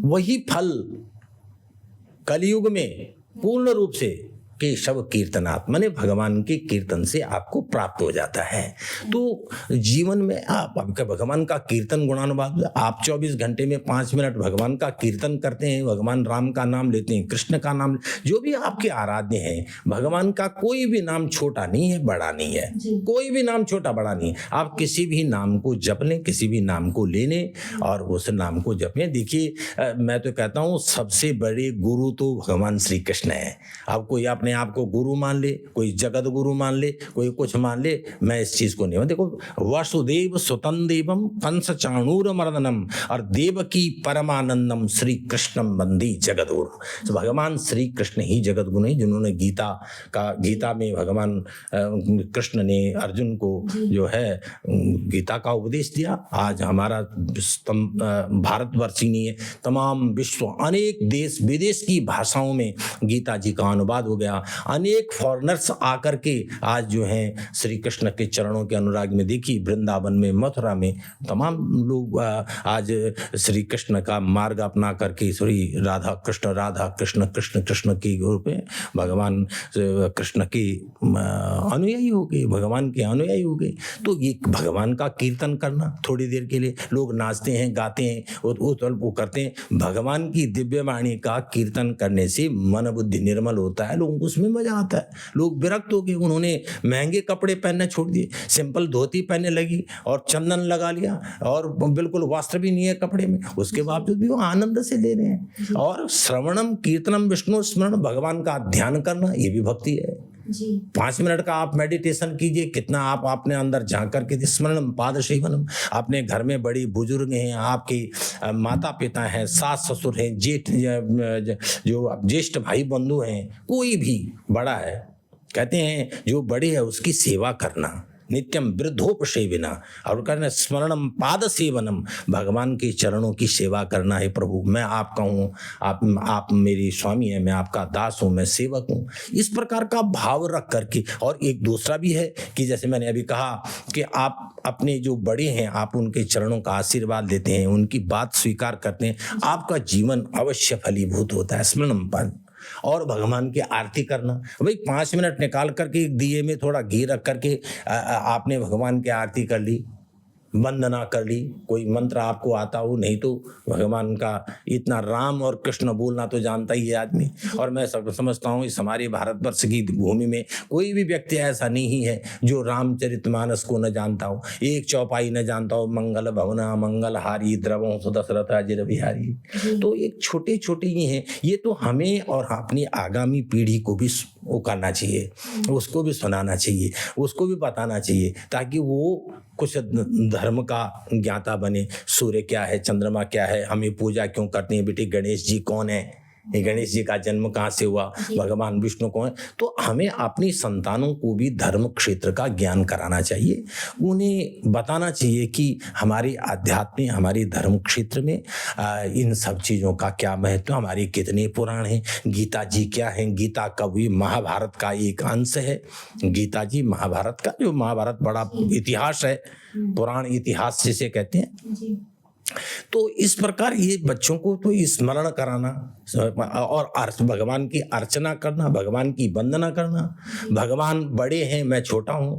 वही फल कलयुग में पूर्ण रूप से केशव कीर्तनात्, माने भगवान के कीर्तन से आपको प्राप्त हो जाता है। तो जीवन में आप आपका भगवान का कीर्तन गुणानुवाद, आप 24 घंटे में 5 मिनट भगवान का कीर्तन करते हैं, भगवान राम का नाम लेते हैं, कृष्ण का नाम, जो भी आपके आराध्य हैं, भगवान का कोई भी नाम छोटा नहीं है, बड़ा नहीं है, कोई भी नाम छोटा बड़ा नहीं है। आप किसी भी नाम को जप लें, किसी भी नाम को ले लें और उस नाम को जपें। देखिए मैं तो कहता हूँ सबसे बड़े गुरु तो भगवान श्री कृष्ण है। अब कोई अपने आपको गुरु मान ले, कोई जगत गुरु मान ले, कोई कुछ मान ले, मैं इस चीज को नहीं। देखो वसुदेव सुतं देवम कंस चाणूर मर्दनम और देवकी परमानंदम श्री कृष्णम वंदे जगद्गुरु। तो भगवान श्री कृष्ण ही जगत गुरु हैं, जिन्होंने गीता में भगवान कृष्ण ने अर्जुन को जो है गीता का उपदेश दिया। आज हमारा भारतवर्ष ही नहीं है, तमाम विश्व अनेक देश विदेश की भाषाओं में गीता जी का अनुवाद हो गया। अनेक फॉरेनर्स आकर के आज जो हैं श्री कृष्ण के चरणों के अनुराग में, देखिए वृंदावन में, मथुरा में तमाम लोग आज श्री कृष्ण का मार्ग अपना करके श्री राधा कृष्ण कृष्ण कृष्ण के रूप में भगवान कृष्ण के अनुयायी हो गए, भगवान के अनुयायी हो गए। तो ये भगवान का कीर्तन करना, थोड़ी देर के लिए लोग नाचते हैं, गाते हैं, वो करते हैं। भगवान की दिव्य वाणी का कीर्तन करने से मन बुद्धि निर्मल होता है, लोगों को उसमें मजा आता है। लोग विरक्त हो गए, उन्होंने महंगे कपड़े पहनने छोड़ दिए, सिंपल धोती पहनने लगी और चंदन लगा लिया और बिल्कुल वस्त्र भी नहीं है कपड़े में, उसके बावजूद भी वो आनंद से ले रहे हैं। और श्रवणम कीर्तनम विष्णु स्मरण, भगवान का ध्यान करना, ये भी भक्ति है। 5 मिनट का आप मेडिटेशन कीजिए, कितना आप अपने अंदर झांक करके स्मरणम पाद सेवनम। अपने घर में बड़ी बुजुर्ग हैं, आपके माता पिता हैं, सास ससुर हैं, जेठ जो ज्येष्ठ भाई बंधु हैं, कोई भी बड़ा है, कहते हैं जो बड़े है उसकी सेवा करना, नित्यम वृद्धोपसेविना, और कहना स्मरणम पाद सेवनम, भगवान के चरणों की सेवा करना है। प्रभु मैं आपका हूँ, आप मेरी स्वामी है, मैं आपका दास हूँ, मैं सेवक हूँ, इस प्रकार का भाव रख करके। और एक दूसरा भी है कि जैसे मैंने अभी कहा कि आप अपने जो बड़े हैं, आप उनके चरणों का आशीर्वाद लेते हैं, उनकी बात स्वीकार करते हैं, आपका जीवन अवश्य फलीभूत होता है। स्मरणम पाद, और भगवान की आरती करना, भाई 5 मिनट निकाल करके दिए में थोड़ा घी रख करके आपने भगवान की आरती कर ली, वंदना कर ली, कोई मंत्र आपको आता हो, नहीं तो भगवान का इतना राम और कृष्ण बोलना तो जानता ही है आदमी। और मैं समझता हूँ इस हमारे भारतवर्ष की भूमि में कोई भी व्यक्ति ऐसा नहीं है जो रामचरितमानस को न जानता हो, एक चौपाई न जानता हो, मंगल भवना मंगल हारी द्रवों सुदशरथ अजिर बिहारी। तो एक छोटे छोटे ही हैं, ये तो हमें और अपनी आगामी पीढ़ी को भी वो करना चाहिए, उसको भी सुनाना चाहिए, उसको भी बताना चाहिए, ताकि वो कुछ धर्म का ज्ञाता बने। सूर्य क्या है, चंद्रमा क्या है, हमें पूजा क्यों करते हैं, बेटी गणेश जी कौन है, ये गणेश जी का जन्म कहाँ से हुआ, भगवान विष्णु कौन है। तो हमें अपनी संतानों को भी धर्म क्षेत्र का ज्ञान कराना चाहिए, उन्हें बताना चाहिए कि हमारे आध्यात्म, हमारे धर्म क्षेत्र में इन सब चीज़ों का क्या महत्व, हमारे कितने पुराण हैं, गीता जी क्या है, गीता कवि महाभारत का एक अंश है। गीता जी महाभारत का, जो महाभारत बड़ा इतिहास है, पुराण इतिहास जिसे कहते हैं। तो इस प्रकार ये बच्चों को तो स्मरण कराना और भगवान की अर्चना करना, भगवान की वंदना करना। भगवान बड़े हैं, मैं छोटा हूँ,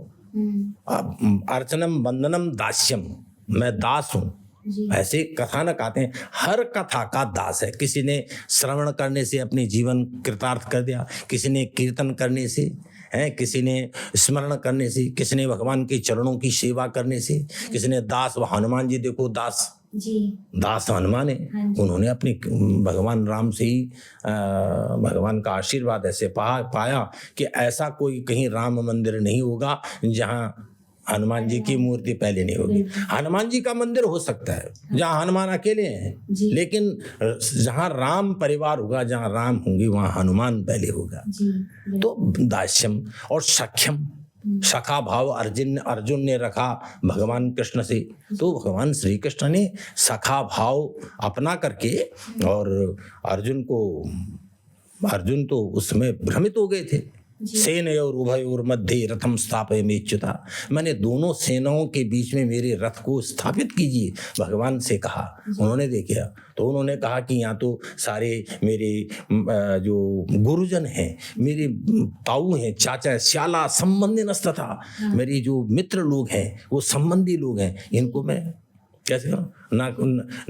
अर्चनम वंदनम दास्यम, मैं दास हूँ। ऐसे कथानक आते हैं, हर कथा का दास है। किसी ने श्रवण करने से अपने जीवन कृतार्थ कर दिया, किसी ने कीर्तन करने से हैं, किसी ने स्मरण करने से, किसी ने भगवान के चरणों की सेवा करने से, किसी ने दास, हनुमान जी देखो दास जी। दास हनुमान है, हाँ जी। उन्होंने अपनी भगवान राम से ही भगवान का आशीर्वाद ऐसे पाया कि ऐसा कोई कहीं राम मंदिर नहीं होगा जहाँ हनुमान जी की मूर्ति पहले नहीं होगी। हनुमान जी का मंदिर हो सकता है जहाँ हनुमान अकेले हैं, लेकिन जहाँ राम परिवार होगा, जहाँ राम होंगे, वहाँ हनुमान पहले होगा। तो दास्यम और सख्यम, सखा भाव अर्जुन ने रखा भगवान कृष्ण से, तो भगवान श्री कृष्ण ने सखा भाव अपना करके, और अर्जुन तो उसमें भ्रमित हो गए थे। सेनयोर उभयोर मध्य रथम स्थापयमेच्युता, मैंने दोनों सेनाओं के बीच में मेरे रथ को स्थापित कीजिए, भगवान से कहा। उन्होंने देखा तो उन्होंने कहा कि यहाँ तो सारे मेरे जो गुरुजन हैं, मेरे ताऊ हैं, चाचा, श्याला संबंधी नस्त था, मेरी जो मित्र लोग हैं वो संबंधी लोग हैं, इनको मैं कैसे करूं?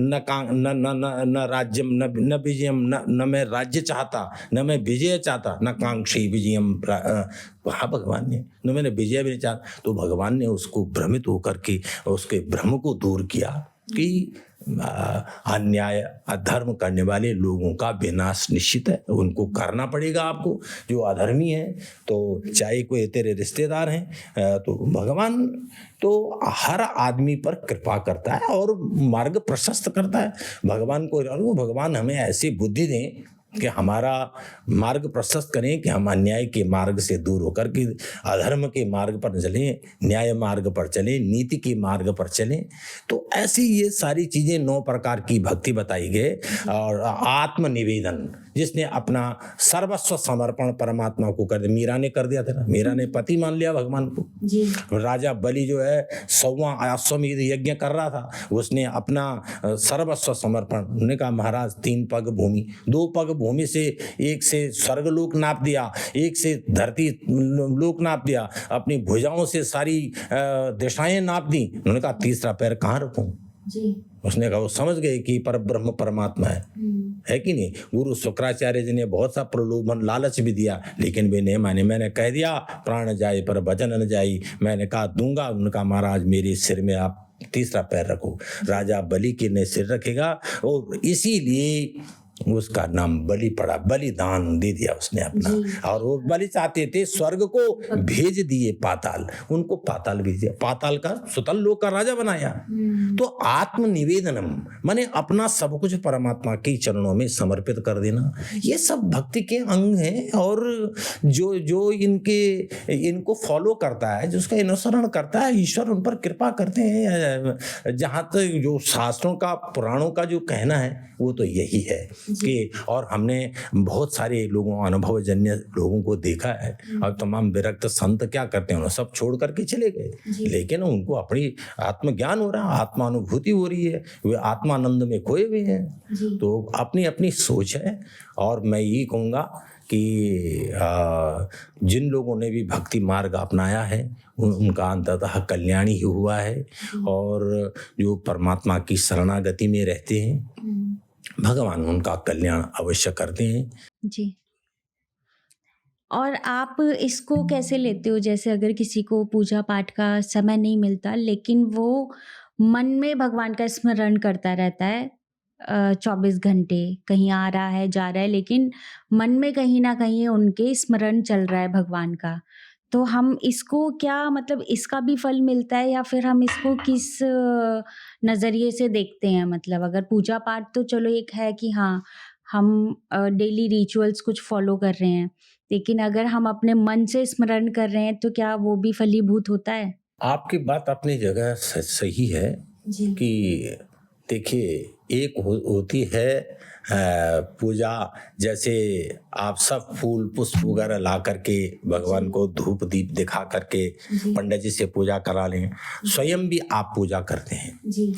न राज्यम न विजयम, न मैं राज्य चाहता, न मैं विजय चाहता, न कांक्षी विजयम। कहा भगवान ने, न मैंने विजय भी नहीं चाहता। तो भगवान ने उसको भ्रमित होकर के उसके भ्रम को दूर किया कि अन्याय अधर्म करने वाले लोगों का विनाश निश्चित है, उनको करना पड़ेगा आपको। जो अधर्मी है, तो चाहे कोई तेरे रिश्तेदार हैं, तो भगवान तो हर आदमी पर कृपा करता है और मार्ग प्रशस्त करता है। भगवान को, और वो भगवान हमें ऐसी बुद्धि दें कि हमारा मार्ग प्रशस्त करें, कि हम अन्याय के मार्ग से दूर होकर के अधर्म के मार्ग पर चलें, न्याय मार्ग पर चलें, नीति के मार्ग पर चलें। तो ऐसी ये सारी चीज़ें 9 प्रकार की भक्ति बताई गई। और आत्मनिवेदन, जिसने अपना सर्वस्व समर्पण परमात्मा को कर दिया, मीरा ने कर दिया था ना, मीरा ने पति मान लिया भगवान को जी। राजा बलि जो है 100वां अश्वमेध यज्ञ कर रहा था, उसने अपना सर्वस्व समर्पण, उन्होंने कहा महाराज 3 पग भूमि, 2 पग भूमि से, एक से स्वर्गलोक नाप दिया, एक से धरती लोक नाप दिया, अपनी भुजाओं से सारी दिशाएं नाप दी। उन्होंने कहा तीसरा पैर कहाँ रखूं जी। उसने कहा, वो समझ गए कि पर ब्रह्म परमात्मा है कि नहीं। गुरु शुक्राचार्य जी ने बहुत सा प्रलोभन लालच भी दिया, लेकिन वे नहीं माने। मैंने कह दिया प्राण जाए पर वचन न जाई, मैंने कहा दूंगा। उनका महाराज मेरे सिर में आप तीसरा पैर रखो। राजा बलि के ने सिर रखेगा, और इसीलिए उसका नाम बलि पड़ा, बलिदान दे दिया उसने अपना। और वो बलि चाहते थे स्वर्ग को, भेज दिए पाताल, उनको पाताल भेज दिया, पाताल का सुतल लोक का राजा बनाया। तो आत्मनिवेदनम माने अपना सब कुछ परमात्मा के चरणों में समर्पित कर देना, ये सब भक्ति के अंग हैं। और जो इनको फॉलो करता है, जिसका अनुसरण करता है, ईश्वर उन पर कृपा करते हैं। जहाँ तक जो शास्त्रों का, पुराणों का जो कहना है, वो तो यही है कि, और हमने बहुत सारे लोगों, अनुभवजन्य लोगों को देखा है, और तमाम विरक्त संत क्या करते हैं, उन्हें सब छोड़ करके चले गए, लेकिन उनको अपनी आत्मज्ञान हो रहा है, आत्मानुभूति हो रही है, वे आत्मानंद में खोए हुए हैं। तो अपनी अपनी सोच है। और मैं यही कहूँगा कि जिन लोगों ने भी भक्ति मार्ग अपनाया है, उनका अंततः कल्याण ही हुआ है। और जो परमात्मा की शरणागति में रहते हैं, भगवान उनका कल्याण अवश्य करते हैं जी। और आप इसको कैसे लेते हो, जैसे अगर किसी को पूजा पाठ का समय नहीं मिलता, लेकिन वो मन में भगवान का स्मरण करता रहता है 24 घंटे, कहीं आ रहा है जा रहा है, लेकिन मन में कहीं ना कहीं उनके स्मरण चल रहा है भगवान का, तो हम इसको क्या, मतलब इसका भी फल मिलता है, या फिर हम इसको किस नज़रिए से देखते हैं? मतलब अगर पूजा पाठ तो चलो एक है कि हाँ, हम डेली रिचुअल्स कुछ फॉलो कर रहे हैं, लेकिन अगर हम अपने मन से स्मरण कर रहे हैं, तो क्या वो भी फलीभूत होता है? आपकी बात अपनी जगह सही है कि देखिए, एक होती है पूजा, जैसे आप सब फूल पुष्प वगैरह ला करके भगवान को धूप दीप दिखा करके पंडित जी से पूजा करा लें, स्वयं भी आप पूजा करते हैं जी।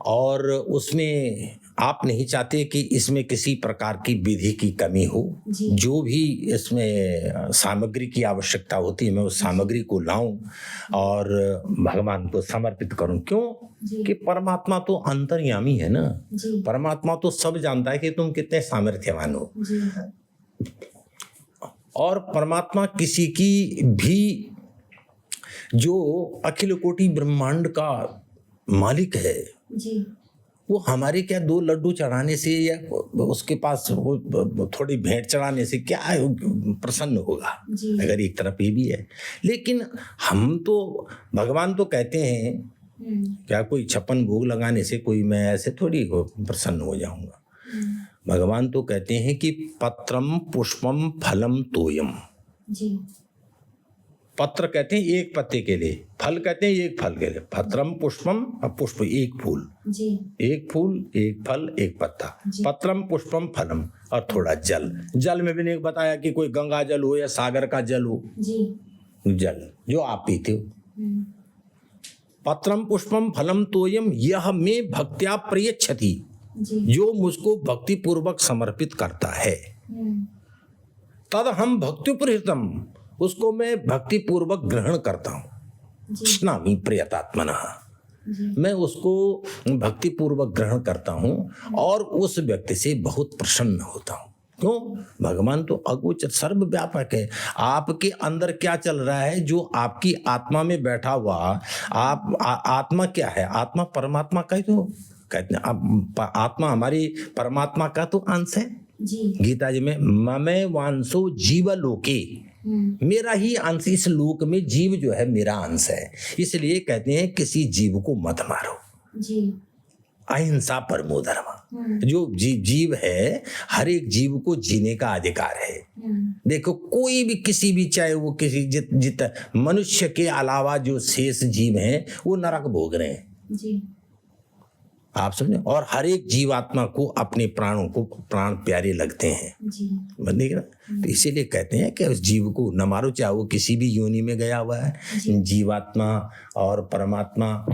और उसमें आप नहीं चाहते कि इसमें किसी प्रकार की विधि की कमी हो। जो भी इसमें सामग्री की आवश्यकता होती है, मैं उस सामग्री को लाऊं और भगवान को समर्पित करूं। क्यों कि परमात्मा तो अंतर्यामी है ना, परमात्मा तो सब जानता है कि तुम कितने सामर्थ्यवान हो। और परमात्मा किसी की भी जो अखिल कोटि ब्रह्मांड का मालिक है जी। वो हमारे क्या 2 लड्डू चढ़ाने से या उसके पास वो थोड़ी भेंट चढ़ाने से क्या प्रसन्न होगा। जी। अगर एक तरफ ये भी है, लेकिन हम तो भगवान तो कहते हैं क्या कोई 56 भोग लगाने से कोई मैं ऐसे थोड़ी प्रसन्न हो जाऊंगा। भगवान तो कहते हैं कि पत्रम पुष्पम फलम तोयम। जी। पत्र कहते हैं एक पत्ते के लिए, फल कहते हैं एक फल के लिए। पत्रम पुष्पम, पुष्प एक फूल जी। एक फूल एक फल एक पत्ता। पत्रम पुष्पम फलम, और थोड़ा जल। जल में भी नहीं बताया कि कोई गंगा जल हो या सागर का जल हो। जी। जल जो आप पीते हो। पत्रम पुष्पम फलम तोयम यह में भक्त्या प्रयच्छति, जो मुझको भक्ति पूर्वक समर्पित करता है। तद हम भक्ति प्रहितम, उसको मैं भक्ति पूर्वक ग्रहण करता हूँ। स्नामी प्रियतात्मनः, मैं उसको भक्ति पूर्वक ग्रहण करता हूँ और उस व्यक्ति से बहुत प्रसन्न होता हूँ। क्यों? भगवान तो अगोचर सर्वव्यापक है। आपके अंदर क्या चल रहा है, जो आपकी आत्मा में बैठा हुआ आप आत्मा क्या है? आत्मा परमात्मा का ही तो कहते हैं। आत्मा हमारी परमात्मा का तो अंश है। जी। गीता जी में ममे वांसो जीवलोके, मेरा ही अंश इस लोक में, जीव जो है मेरा अंश है। इसलिए कहते हैं किसी जीव को मत मारो। जी। अहिंसा परमो धर्म। जो जीव है, हर एक जीव को जीने का अधिकार है। देखो कोई भी किसी भी, चाहे वो किसी जित मनुष्य के अलावा जो शेष जीव हैं वो नरक भोग रहे हैं। जी। आप समझे? और हर एक जीवात्मा को अपने प्राणों को प्राण प्यारे लगते हैं। जी। ठीक ना? तो इसीलिए कहते हैं कि उस जीव को न मारो, चाहे वो किसी भी योनि में गया हुआ है। जीवात्मा और परमात्मा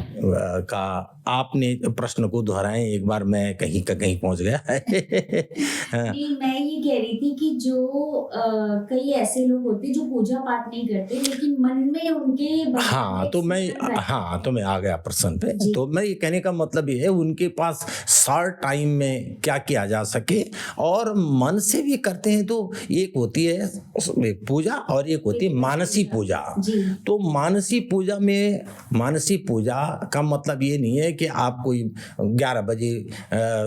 का आपने प्रश्न को दोहराएं एक बार, मैं कहीं का कहीं पहुंच गया। नहीं, मैं ये कह रही थी कि जो कई ऐसे लोग होते जो पूजा पाठ नहीं करते लेकिन मन में उनके तो मैं आ गया प्रश्न पे। तो मैं ये कहने का मतलब ये है, उनके पास शॉर्ट टाइम में क्या किया जा सके और मन से भी करते हैं। तो एक होती है पूजा और एक होती है मानसी पूजा। तो मानसी पूजा का मतलब ये नहीं है कि आप कोई 11 बजे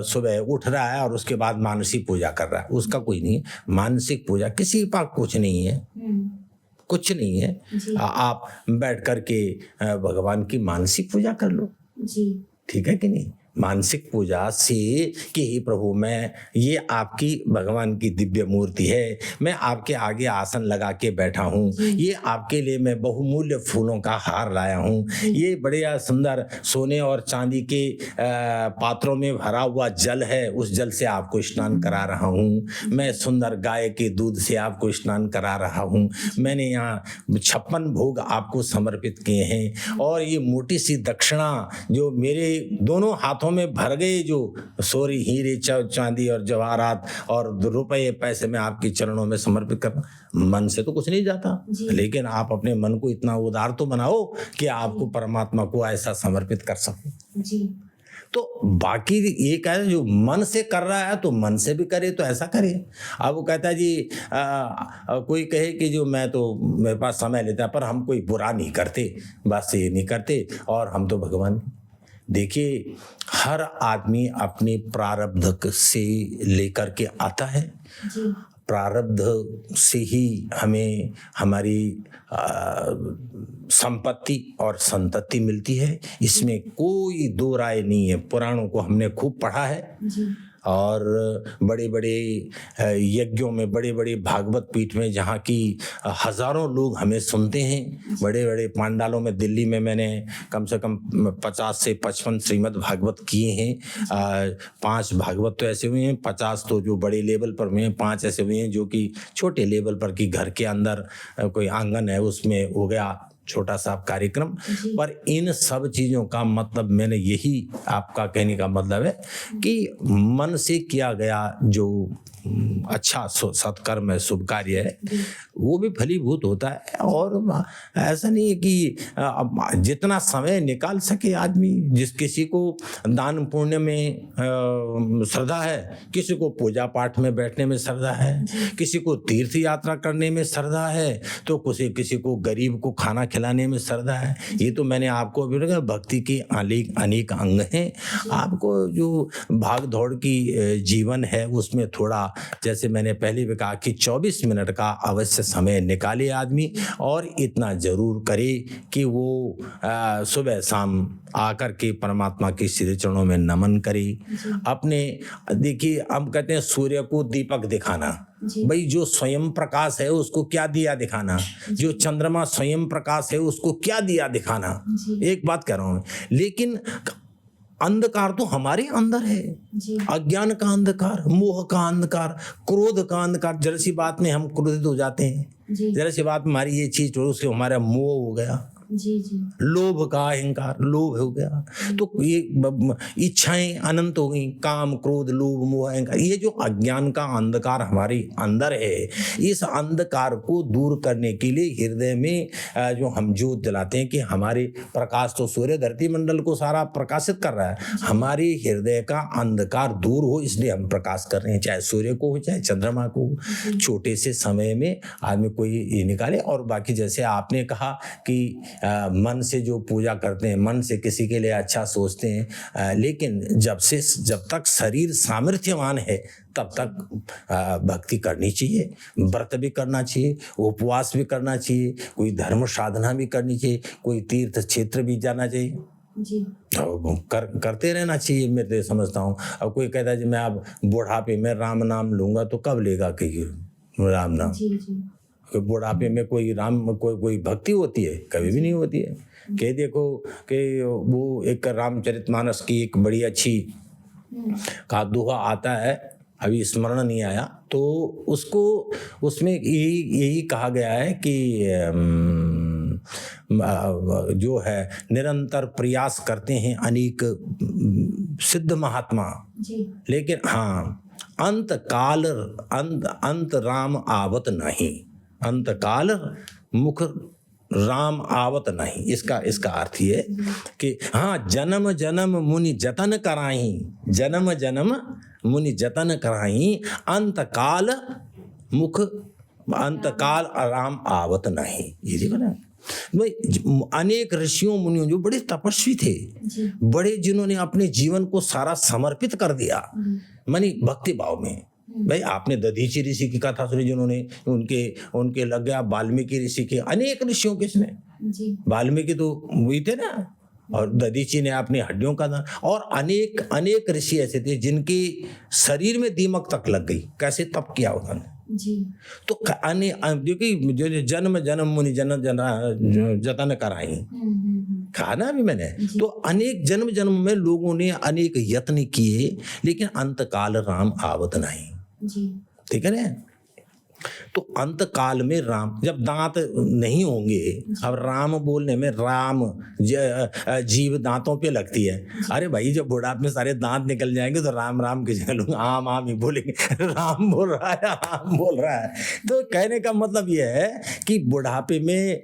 सुबह उठ रहा है और उसके बाद मानसी पूजा कर रहा है, उसका कोई नहीं है। मानसिक पूजा किसी के पास कुछ नहीं है, कुछ नहीं है। आप बैठ करके भगवान की मानसिक पूजा कर लो। ठीक है कि नहीं? मानसिक पूजा से कि हे प्रभु, मैं ये आपकी भगवान की दिव्य मूर्ति है, मैं आपके आगे आसन लगा के बैठा हूँ, ये आपके लिए मैं बहुमूल्य फूलों का हार लाया हूँ, ये बढ़िया सुंदर सोने और चांदी के पात्रों में भरा हुआ जल है, उस जल से आपको स्नान करा रहा हूँ, मैं सुंदर गाय के दूध से आपको स्नान करा रहा हूँ, मैंने यहाँ 56 भोग आपको समर्पित किए हैं, और ये मोटी सी दक्षिणा जो मेरे दोनों हाथों में भर गए, जो सोरी हीरे चांदी और जवाहरात और रुपए पैसे में आपके चरणों में समर्पित करना। मन से तो कुछ नहीं जाता, लेकिन आप अपने मन को इतना उदार तो बनाओ कि आपको परमात्मा को ऐसा समर्पित कर सको। तो बाकी ये कह रहे जो मन से कर रहा है तो मन से भी करे, तो ऐसा करे। अब वो कहता है जी कोई कहे कि जो मैं तो मेरे पास समय लेता है पर हम कोई बुरा नहीं करते, बस ये नहीं करते और हम तो भगवान। देखिए हर आदमी अपने प्रारब्ध से लेकर के आता है। प्रारब्ध से ही हमें हमारी संपत्ति और संतति मिलती है, इसमें कोई दो राय नहीं है। पुराणों को हमने खूब पढ़ा है और बड़े बड़े यज्ञों में, बड़े बड़े भागवत पीठ में जहाँ की हजारों लोग हमें सुनते हैं, बड़े बड़े पांडालों में, दिल्ली में मैंने कम से कम 50 से 55 श्रीमद् भागवत किए हैं। 5 भागवत तो ऐसे हुए हैं, 50 तो जो बड़े लेवल पर हुए हैं, 5 ऐसे हुए हैं जो कि छोटे लेवल पर की घर के अंदर कोई आंगन है उसमें हो गया छोटा सा कार्यक्रम। पर इन सब चीज़ों का मतलब, मैंने यही आपका कहने का मतलब है कि मन से किया गया जो अच्छा सत्कर्म है, शुभ कार्य है, वो भी फलीभूत होता है। और ऐसा नहीं है कि जितना समय निकाल सके आदमी, जिस किसी को दान पुण्य में श्रद्धा है, किसी को पूजा पाठ में बैठने में श्रद्धा है, किसी को तीर्थ यात्रा करने में श्रद्धा है, तो किसी को गरीब को खाना खिलाने में श्रद्धा है। ये तो मैंने आपको अभी बताया, भक्ति के अनेक अंग हैं। आपको जो भाग दौड़ की जीवन है उसमें थोड़ा, जैसे मैंने पहले भी कहा कि 24 मिनट का अवश्य समय निकाले आदमी, और इतना जरूर करे कि वो सुबह शाम आकर के परमात्मा के श्री चरणों में नमन करे। अपने देखिए, हम कहते हैं सूर्य को दीपक दिखाना, भाई जो स्वयं प्रकाश है उसको क्या दिया दिखाना, जो चंद्रमा स्वयं प्रकाश है उसको क्या दिया दिखाना। एक बात कह रहा हूं, लेकिन अंधकार तो हमारे अंदर है, अज्ञान का अंधकार, मोह का अंधकार, क्रोध का अंधकार। जरा सी बात में हम क्रोधित हो जाते हैं, जरा सी बात में हमारी ये चीज उससे हमारा मोह हो गया, लोभ का अहंकार, लोभ हो गया, तो ये इच्छाएं अनंत हो गई, काम क्रोध लोभ मोह अहंकार। ये जो अज्ञान का अंधकार हमारे अंदर है, इस अंधकार को दूर करने के लिए हृदय में जो हम ज्योत जलाते हैं, कि हमारे प्रकाश तो सूर्य धरती मंडल को सारा प्रकाशित कर रहा है, हमारे हृदय का अंधकार दूर हो, इसलिए हम प्रकाश कर रहे हैं, चाहे सूर्य को हो चाहे चंद्रमा को हो। छोटे से समय में आदमी कोई ये निकाले। और बाकी जैसे आपने कहा कि मन से जो पूजा करते हैं, मन से किसी के लिए अच्छा सोचते हैं, लेकिन जब तक शरीर सामर्थ्यवान है तब तक भक्ति करनी चाहिए, व्रत भी करना चाहिए, उपवास भी करना चाहिए, कोई धर्म साधना भी करनी चाहिए, कोई तीर्थ क्षेत्र भी जाना चाहिए तो करते रहना चाहिए। मैं तो समझता हूँ। अब कोई कहता है कि मैं अब बुढ़ापे में राम नाम लूंगा, तो कब लेगा कहीं राम नाम? बुढ़ापे में कोई भक्ति होती है? कभी भी नहीं होती है। कि देखो कि वो एक रामचरितमानस की एक बड़ी अच्छी का दोहा आता है, अभी स्मरण नहीं आया, तो उसमें यही कहा गया है कि जो है निरंतर प्रयास करते हैं अनेक सिद्ध महात्मा, लेकिन हाँ अंत राम आवत नहीं, अंतकाल मुख राम आवत नहीं। इसका अर्थ ये कि हाँ, जन्म जन्म मुनि जतन कराई, जन्म जन्म मुनि जतन कराई, अंतकाल राम आवत नहीं। ये देखो ना, अनेक ऋषियों मुनियों जो बड़े तपस्वी थे, बड़े जिन्होंने अपने जीवन को सारा समर्पित कर दिया मानी भक्ति भाव में। भाई आपने दधीची ऋषि की कथा सुनी, जिन्होंने उनके लग गया, वाल्मीकि ऋषि के, अनेक ऋषियों के इसमें, वाल्मीकि तो वही थे ना, और दधीची ने अपनी हड्डियों का दान, और अनेक ऋषि ऐसे थे जिनके शरीर में दीमक तक लग गई। कैसे तप किया उन्होंने तो क्योंकि जन्म जन्म मुनि जतन कराई, कहा ना अभी मैंने, तो अनेक जन्म जन्म में लोगों ने अनेक यत्न किए, लेकिन अंतकाल राम आवत नहीं। ठीक है ना? तो अंत काल में राम, जब दांत नहीं होंगे, अब राम बोलने में राम जीव दांतों पे लगती है। अरे भाई जब बुढ़ापे में सारे दांत निकल जाएंगे तो राम राम के जगह लोग आम आम ही बोलेंगे, राम बोल रहा है, आम बोल रहा है। तो कहने का मतलब यह है कि बुढ़ापे में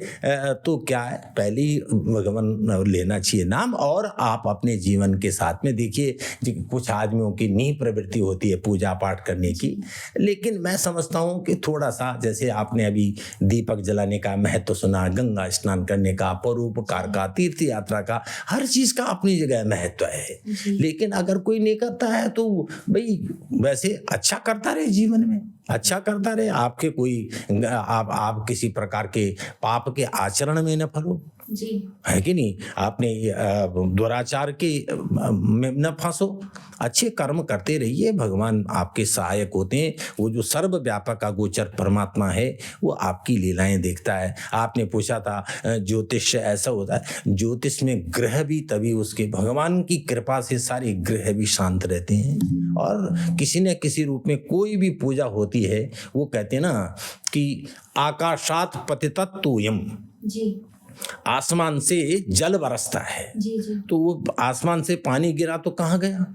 तो क्या है, पहले ही भगवान लेना चाहिए नाम। और आप अपने जीवन के साथ में देखिए, कुछ आदमियों की नहीं प्रवृत्ति होती है पूजा पाठ करने की, लेकिन मैं समझता हूँ कि थोड़ा सा, जैसे आपने अभी दीपक जलाने का महत्व सुना, गंगा स्नान करने का, परोपकार का, तीर्थ यात्रा का, हर चीज का अपनी जगह महत्व है। लेकिन अगर कोई नहीं करता है तो भाई वैसे अच्छा करता रहे, जीवन में अच्छा करता रहे, आपके कोई आप किसी प्रकार के पाप के आचरण में न फंसो, है कि नहीं, आपने दुराचार के में न फंसो, अच्छे कर्म करते रहिए, भगवान आपके सहायक होते हैं। वो जो सर्वव्यापक अगोचर परमात्मा है वो आपकी लीलाएं देखता है। आपने पूछा था ज्योतिष ऐसा होता है, ज्योतिष में ग्रह भी तभी उसके भगवान की कृपा से सारे ग्रह भी शांत रहते हैं, और किसी न किसी रूप में कोई भी पूजा होती है, वो कहते हैं ना कि आकाशात पतितत्वयम्, आसमान से जल बरसता है। तो वो आसमान से पानी गिरा तो कहाँ गया?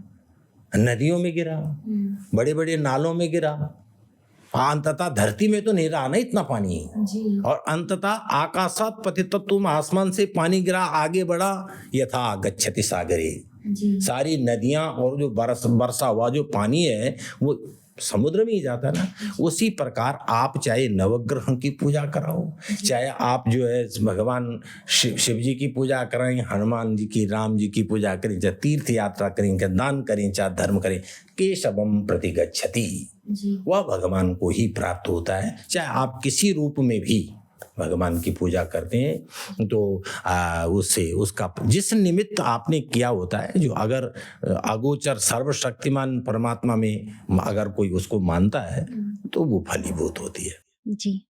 नदियों में गिरा, बड़े बड़े नालों में गिरा, अंततः धरती में तो नहीं रहा ना इतना पानी जी। और अंततः आकाशात पतितत्वम, आसमान से पानी गिरा, आगे बढ़ा, यथा गच्छति सागरे। जी। सारी नदियां और जो बरसा हुआ जो पानी है वो समुद्र में ही जाता है ना। उसी प्रकार आप चाहे नवग्रह की पूजा कराओ, चाहे आप जो है भगवान शिव जी की पूजा कराएं, हनुमान जी की, राम जी की पूजा करें, चाहे तीर्थ यात्रा करें, चाहे दान करें, चाहे धर्म करें, केशवम प्रतिगच्छति, वह भगवान को ही प्राप्त होता है। चाहे आप किसी रूप में भी भगवान की पूजा करते हैं तो उससे उसका जिस निमित्त आपने किया होता है, जो अगर अगोचर सर्वशक्तिमान परमात्मा में अगर कोई उसको मानता है तो वो फलीभूत होती है। जी।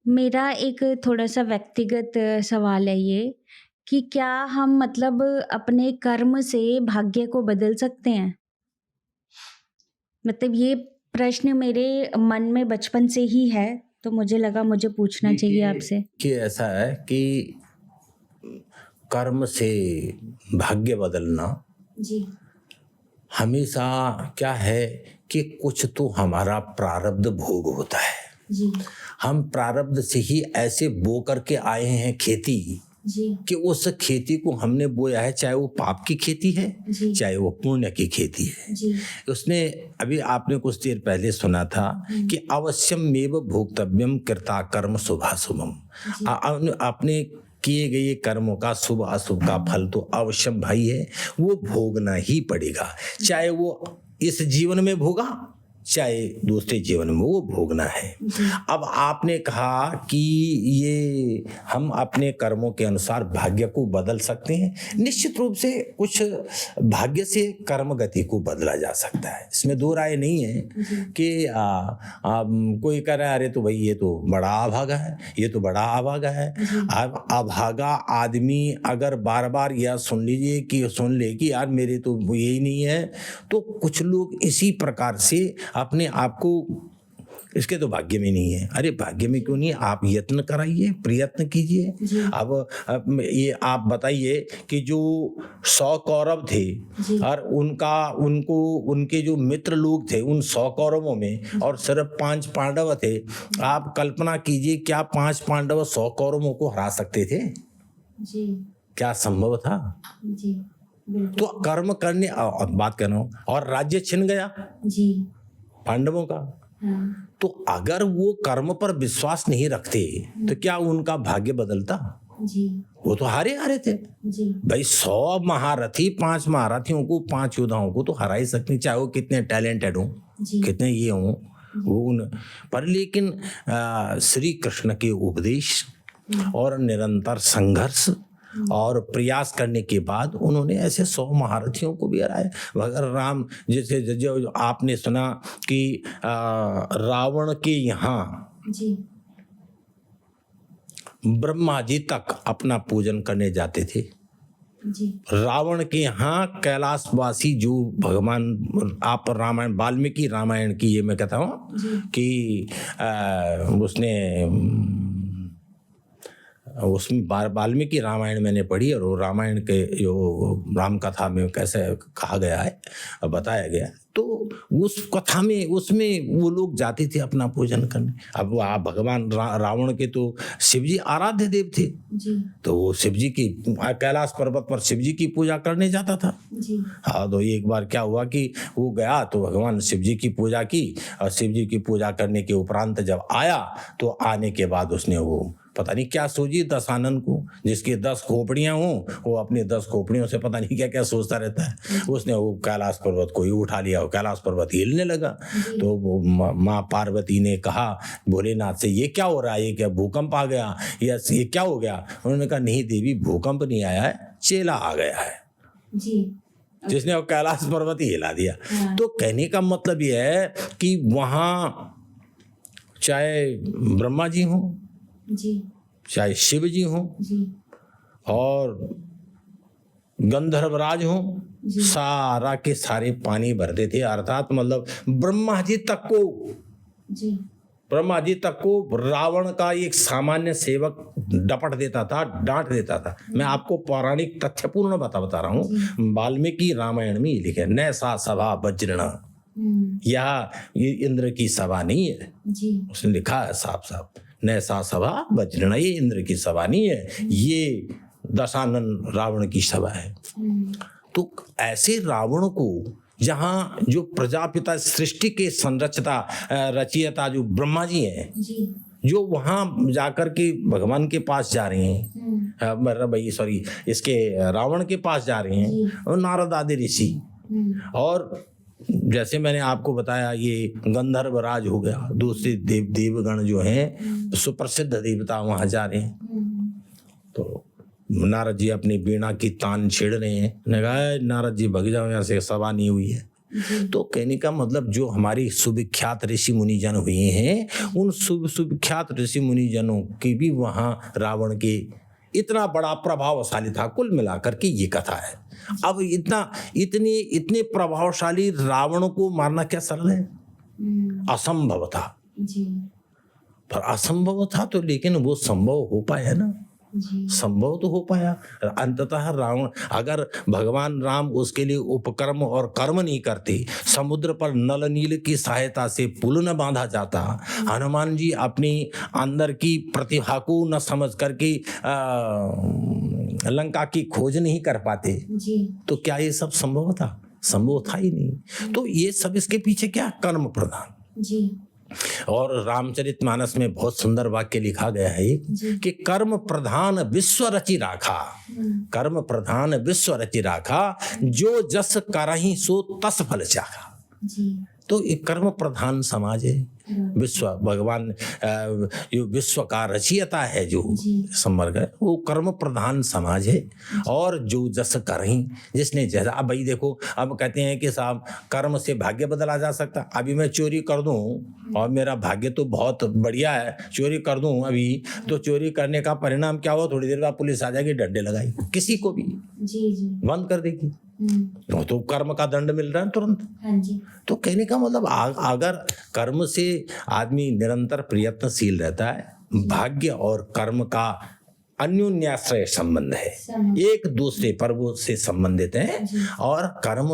मेरा एक थोड़ा-सा व्यक्तिगत सवाल है ये कि क्या हम मतलब अपने कर्म से भाग्य को बदल सकते हैं? मतलब ये प्रश्न मेरे मन में बचपन से ही है, तो मुझे लगा मुझे पूछना चाहिए आपसे। कि ऐसा है कि कर्म से भाग्य बदलना जी। हमेशा क्या है कि कुछ तो हमारा प्रारब्ध भोग होता है। जी। हम प्रारब्ध से ही ऐसे बो करके आए हैं खेती जी। कि उस खेती को हमने बोया है, चाहे वो पाप की खेती है, जी। चाहे वो पुण्य की खेती है। जी। उसने अभी आपने कुछ देर पहले सुना था कि अवश्यम मेव भोक्तव्यम कृता कर्म शुभाशुभम। आपने किए गए कर्मों का शुभ अशुभ का फल तो अवश्यम भाई है, वो भोगना ही पड़ेगा, चाहे वो इस जीवन में भोगा चाहे दूसरे जीवन में वो भोगना है। अब आपने कहा कि ये हम अपने कर्मों के अनुसार भाग्य को बदल सकते हैं। निश्चित रूप से कुछ भाग्य से कर्म गति को बदला जा सकता है, इसमें दो राय नहीं है कि कोई कह रहा है अरे तो भाई ये तो बड़ा अभागा है, ये तो बड़ा अभागा है। अब अभागा आदमी अगर बार बार यह सुन ले कि यार मेरे तो यही नहीं है, तो कुछ लोग इसी प्रकार से अपने आप को इसके तो भाग्य में नहीं है। अरे भाग्य में क्यों नहीं, आप यत्न कराइए, प्रयत्न कीजिए। अब ये आप बताइए कि जो 100 कौरव थे और उनके जो मित्र लोग थे उन 100 कौरवों में और सिर्फ 5 पांडव थे। आप कल्पना कीजिए क्या 5 पांडव 100 कौरवों को हरा सकते थे? जी। क्या संभव था? जी। तो कर्म करने बात कर रहा हूँ, और राज्य छिन गया जी पांडवों का। तो अगर वो कर्म पर विश्वास नहीं रखते तो क्या उनका भाग्य बदलता? जी। वो तो हारे थे जी। भाई 100 महारथी 5 महारथियों को 5 योद्धाओं को तो हरा ही सकते, चाहे वो कितने टैलेंटेड हो, कितने ये हो वो पर। लेकिन श्री कृष्ण के उपदेश और निरंतर संघर्ष और प्रयास करने के बाद उन्होंने ऐसे 100 महारथियों को भी हराया। अगर राम जैसे जो आपने सुना कि रावण के यहाँ ब्रह्मा जी तक अपना पूजन करने जाते थे जी। रावण के यहाँ कैलाशवासी जो भगवान, आप रामायण वाल्मीकि रामायण की ये मैं कहता हूँ कि उसमें वाल्मीकि रामायण मैंने पढ़ी और वो रामायण के जो राम कथा में कैसे कहा गया है बताया गया, तो उस कथा में उसमें वो लोग जाते थे अपना पूजन करने। अब भगवान रावण के तो शिव जी आराध्य देव थे जी। तो वो शिव जी की कैलाश पर्वत पर शिव जी की पूजा करने जाता था जी। हाँ, तो एक बार क्या हुआ कि वो गया तो भगवान शिव जी की पूजा की, और शिव जी की पूजा करने के उपरांत जब आया तो आने के बाद उसने वो पता नहीं क्या सूझी दशानन को, जिसकी 10 खोपड़ियां हों वो अपनी 10 खोपड़ियों से पता नहीं क्या क्या सोचता रहता है। उसने वो कैलाश पर्वत को ही उठा लिया, कैलाश पर्वत हिलने लगा। तो वो माँ पार्वती ने कहा भोलेनाथ से ये क्या हो रहा है, ये क्या भूकंप आ गया या ये क्या हो गया? उन्होंने कहा नहीं देवी भूकंप नहीं आया है, चेला आ गया है जी, जिसने वो कैलाश पर्वत ही हिला दिया। तो कहने का मतलब ये है कि वहाँ चाहे ब्रह्मा जी हों जी, चाहे शिव जी हों और गंधर्वराज हों, सारा के सारे पानी भरते थे, अर्थात मतलब ब्रह्मा जी तक को जी ब्रह्मा जी तक को रावण का एक सामान्य सेवक डपट देता था, डांट देता था। मैं आपको पौराणिक तथ्यपूर्ण बता रहा हूँ। वाल्मीकि रामायण में लिखे न सा सभा वज्रण, ये इंद्र की सभा नहीं है जी। उसने लिखा है साफ साफ, न सा सभा वज्रण, ये इंद्र की सभा नहीं है, ये दशानन रावण की सभा है। तो ऐसे रावण को जहाँ जो प्रजापिता सृष्टि के संरचता रचयिता जो ब्रह्मा जी हैं जी, जो वहाँ जाकर के भगवान के पास जा रहे हैं, भाई सॉरी इसके रावण के पास जा रहे हैं, और नारद आदि ऋषि, और जैसे मैंने आपको बताया ये गंधर्व राज हो गया, दूसरे देवगण जो हैं सुप्रसिद्ध देवता वहाँ जा रहे हैं। तो नारद जी अपनी बीणा की तान छेड़ रहे हैं, ने कहा नारद जी भग जाओ यहाँ से, सभा नहीं हुई है। तो कहने का मतलब जो हमारी सुविख्यात ऋषि मुनिजन हुए हैं, उन सुविख्यात ऋषि मुनिजनों की भी वहाँ रावण के इतना बड़ा प्रभावशाली था। कुल मिलाकर के ये कथा है। अब इतने प्रभावशाली रावण को मारना क्या सरल है? असंभव था जी। पर असंभव था तो लेकिन वो संभव हो पाया ना, संभव तो हो पाया। अंततः रावण, अगर भगवान राम उसके लिए उपकर्म और कर्म नहीं करते, समुद्र पर नल नील की सहायता से पुल न बांधा जाता, हनुमान जी अपनी अंदर की प्रतिभा को न समझ करके लंका की खोज नहीं कर पाते जी, तो क्या ये सब संभव था? संभव था ही नहीं। तो ये सब इसके पीछे क्या? कर्म प्रधान जी। और रामचरितमानस में बहुत सुंदर वाक्य लिखा गया है कि कर्म प्रधान विश्व रचि राखा, कर्म प्रधान विश्व रचि राखा, जो जस करहि सो तस फल चाखा। तो एक कर्म प्रधान समाज है। विश्व भगवान जो विश्व का रचयिता है, जो समर्ग है, वो कर्म प्रधान समाज है। और जो जस करहि, जिसने जैसा, अब भाई देखो, अब कहते हैं कि साहब कर्म से भाग्य बदला जा सकता। अभी मैं चोरी कर दूं और मेरा भाग्य तो बहुत बढ़िया है, चोरी कर दूं अभी, तो चोरी करने का परिणाम क्या हो? थोड़ी देर बाद पुलिस आ जाएगी, डंडे लगाई, किसी को भी बंद कर देगी। तो कर्म का दंड मिल रहा है तुरंत। हाँ जी। तो कहने का मतलब अगर कर्म से आदमी निरंतर प्रयत्नशील रहता है, भाग्य और कर्म का अन्योन्याश्रय संबंध है, एक दूसरे पर वो से संबंधित हैं। और कर्म,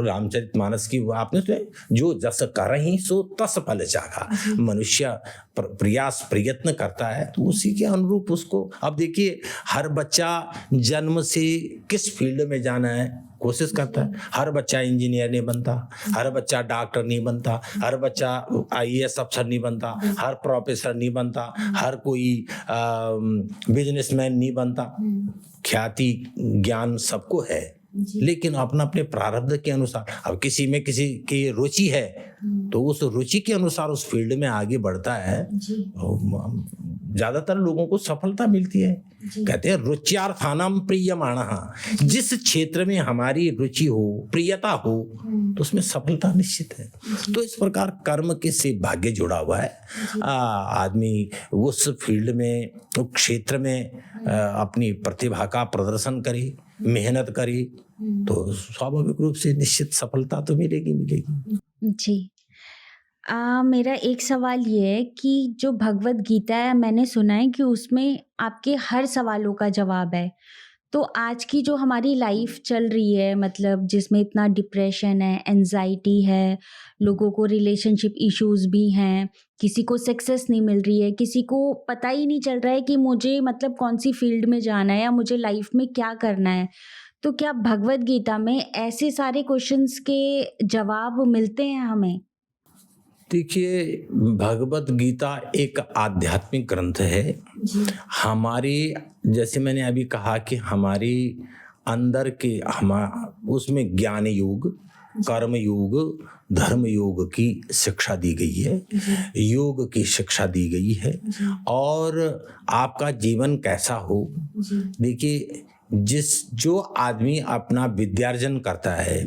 रामचरितमानस की आपने सुने, जो जस करहि सो तस फल चाखा। मनुष्य प्रयास प्रयत्न करता है तो उसी के अनुरूप उसको, अब देखिए हर बच्चा जन्म से किस फील्ड में जाना है कोशिश करता है। हर बच्चा इंजीनियर नहीं बनता, हर बच्चा डॉक्टर नहीं बनता, हर बच्चा आईएएस अफसर नहीं बनता, हर प्रोफेसर नहीं बनता, हर कोई बिजनेसमैन नहीं बनता। ख्याति ज्ञान सबको है, लेकिन अपना अपने प्रारब्ध के अनुसार, अब किसी में किसी की रुचि है तो उस रुचि के अनुसार उस फील्ड में आगे बढ़ता है। ज्यादातर लोगों को सफलता मिलती है। कहते हैं रुच्यार्थानाम प्रियमाणः, जिस क्षेत्र में हमारी रुचि हो, प्रियता हो, तो उसमें सफलता निश्चित है। तो इस प्रकार कर्म के से भाग्य जुड़ा हुआ है। आदमी उस फील्ड में, उस क्षेत्र में अपनी प्रतिभा का प्रदर्शन करे, मेहनत करे, तो स्वाभाविक रूप से निश्चित सफलता तो मिलेगी जी। मेरा एक सवाल ये है कि जो भगवत गीता है, मैंने सुना है कि उसमें आपके हर सवालों का जवाब है। तो आज की जो हमारी लाइफ चल रही है, मतलब जिसमें इतना डिप्रेशन है, एंजाइटी है, लोगों को रिलेशनशिप इश्यूज भी हैं, किसी को सक्सेस नहीं मिल रही है, किसी को पता ही नहीं चल रहा है कि मुझे मतलब कौन सी फील्ड में जाना है या मुझे लाइफ में क्या करना है। तो क्या भगवत गीता में ऐसे सारे क्वेश्चंस के जवाब मिलते हैं हमें? देखिए, भगवत गीता एक आध्यात्मिक ग्रंथ है। हमारी, जैसे मैंने अभी कहा कि हमारी अंदर के उसमें ज्ञान योग, कर्म योग, धर्म योग की शिक्षा दी गई है, योग की शिक्षा दी गई है। और आपका जीवन कैसा हो, देखिए जो आदमी अपना विद्यार्जन करता है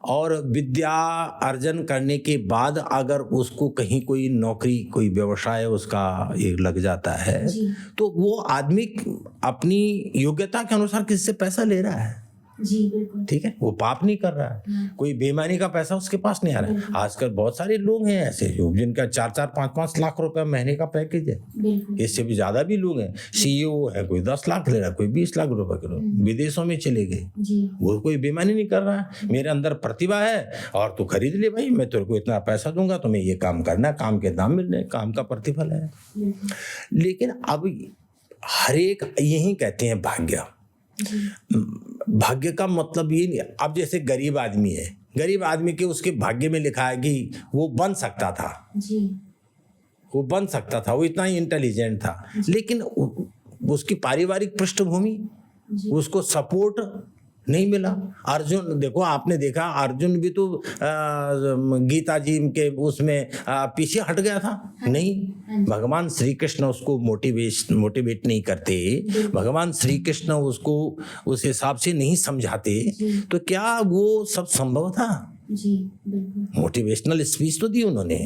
और विद्या अर्जन करने के बाद अगर उसको कहीं कोई नौकरी, कोई व्यवसाय उसका ये लग जाता है, तो वो आदमी अपनी योग्यता के अनुसार किससे पैसा ले रहा है। जी बिल्कुल। ठीक है, वो पाप नहीं कर रहा है, कोई बेईमानी का पैसा उसके पास नहीं आ रहा है। आजकल बहुत सारे लोग हैं ऐसे जो जिनका 4-4 5-5 लाख रुपए महीने का पैकेज है, इससे भी ज्यादा भी लोग हैं। सीईओ है, कोई 10 लाख ले रहा है, कोई 20 लाख रुपए के लोग विदेशों में चले गए। वो कोई बेईमानी नहीं कर रहा है, मेरे अंदर प्रतिभा है और तू खरीद ले भाई, मैं तेरे को इतना पैसा दूंगा, तुम्हें ये काम करना है, काम के दाम मिलने, काम का प्रतिफल है। लेकिन अब हर एक यही कहते हैं भाग्य। भाग्य का मतलब ये नहीं, अब जैसे गरीब आदमी है, गरीब आदमी के उसके भाग्य में लिखा है कि वो बन सकता था, वो बन सकता था, वो इतना ही इंटेलिजेंट था, लेकिन उसकी पारिवारिक पृष्ठभूमि, उसको सपोर्ट नहीं मिला। अर्जुन, देखो आपने देखा अर्जुन भी तो गीता जी के उसमें पीछे हट गया था। नहीं, भगवान श्री कृष्ण उसको मोटिवेट नहीं करते, भगवान श्री कृष्ण उसको उस हिसाब से नहीं समझाते, तो क्या वो सब संभव था? जी बिल्कुल। मोटिवेशनल स्पीच तो दी उन्होंने।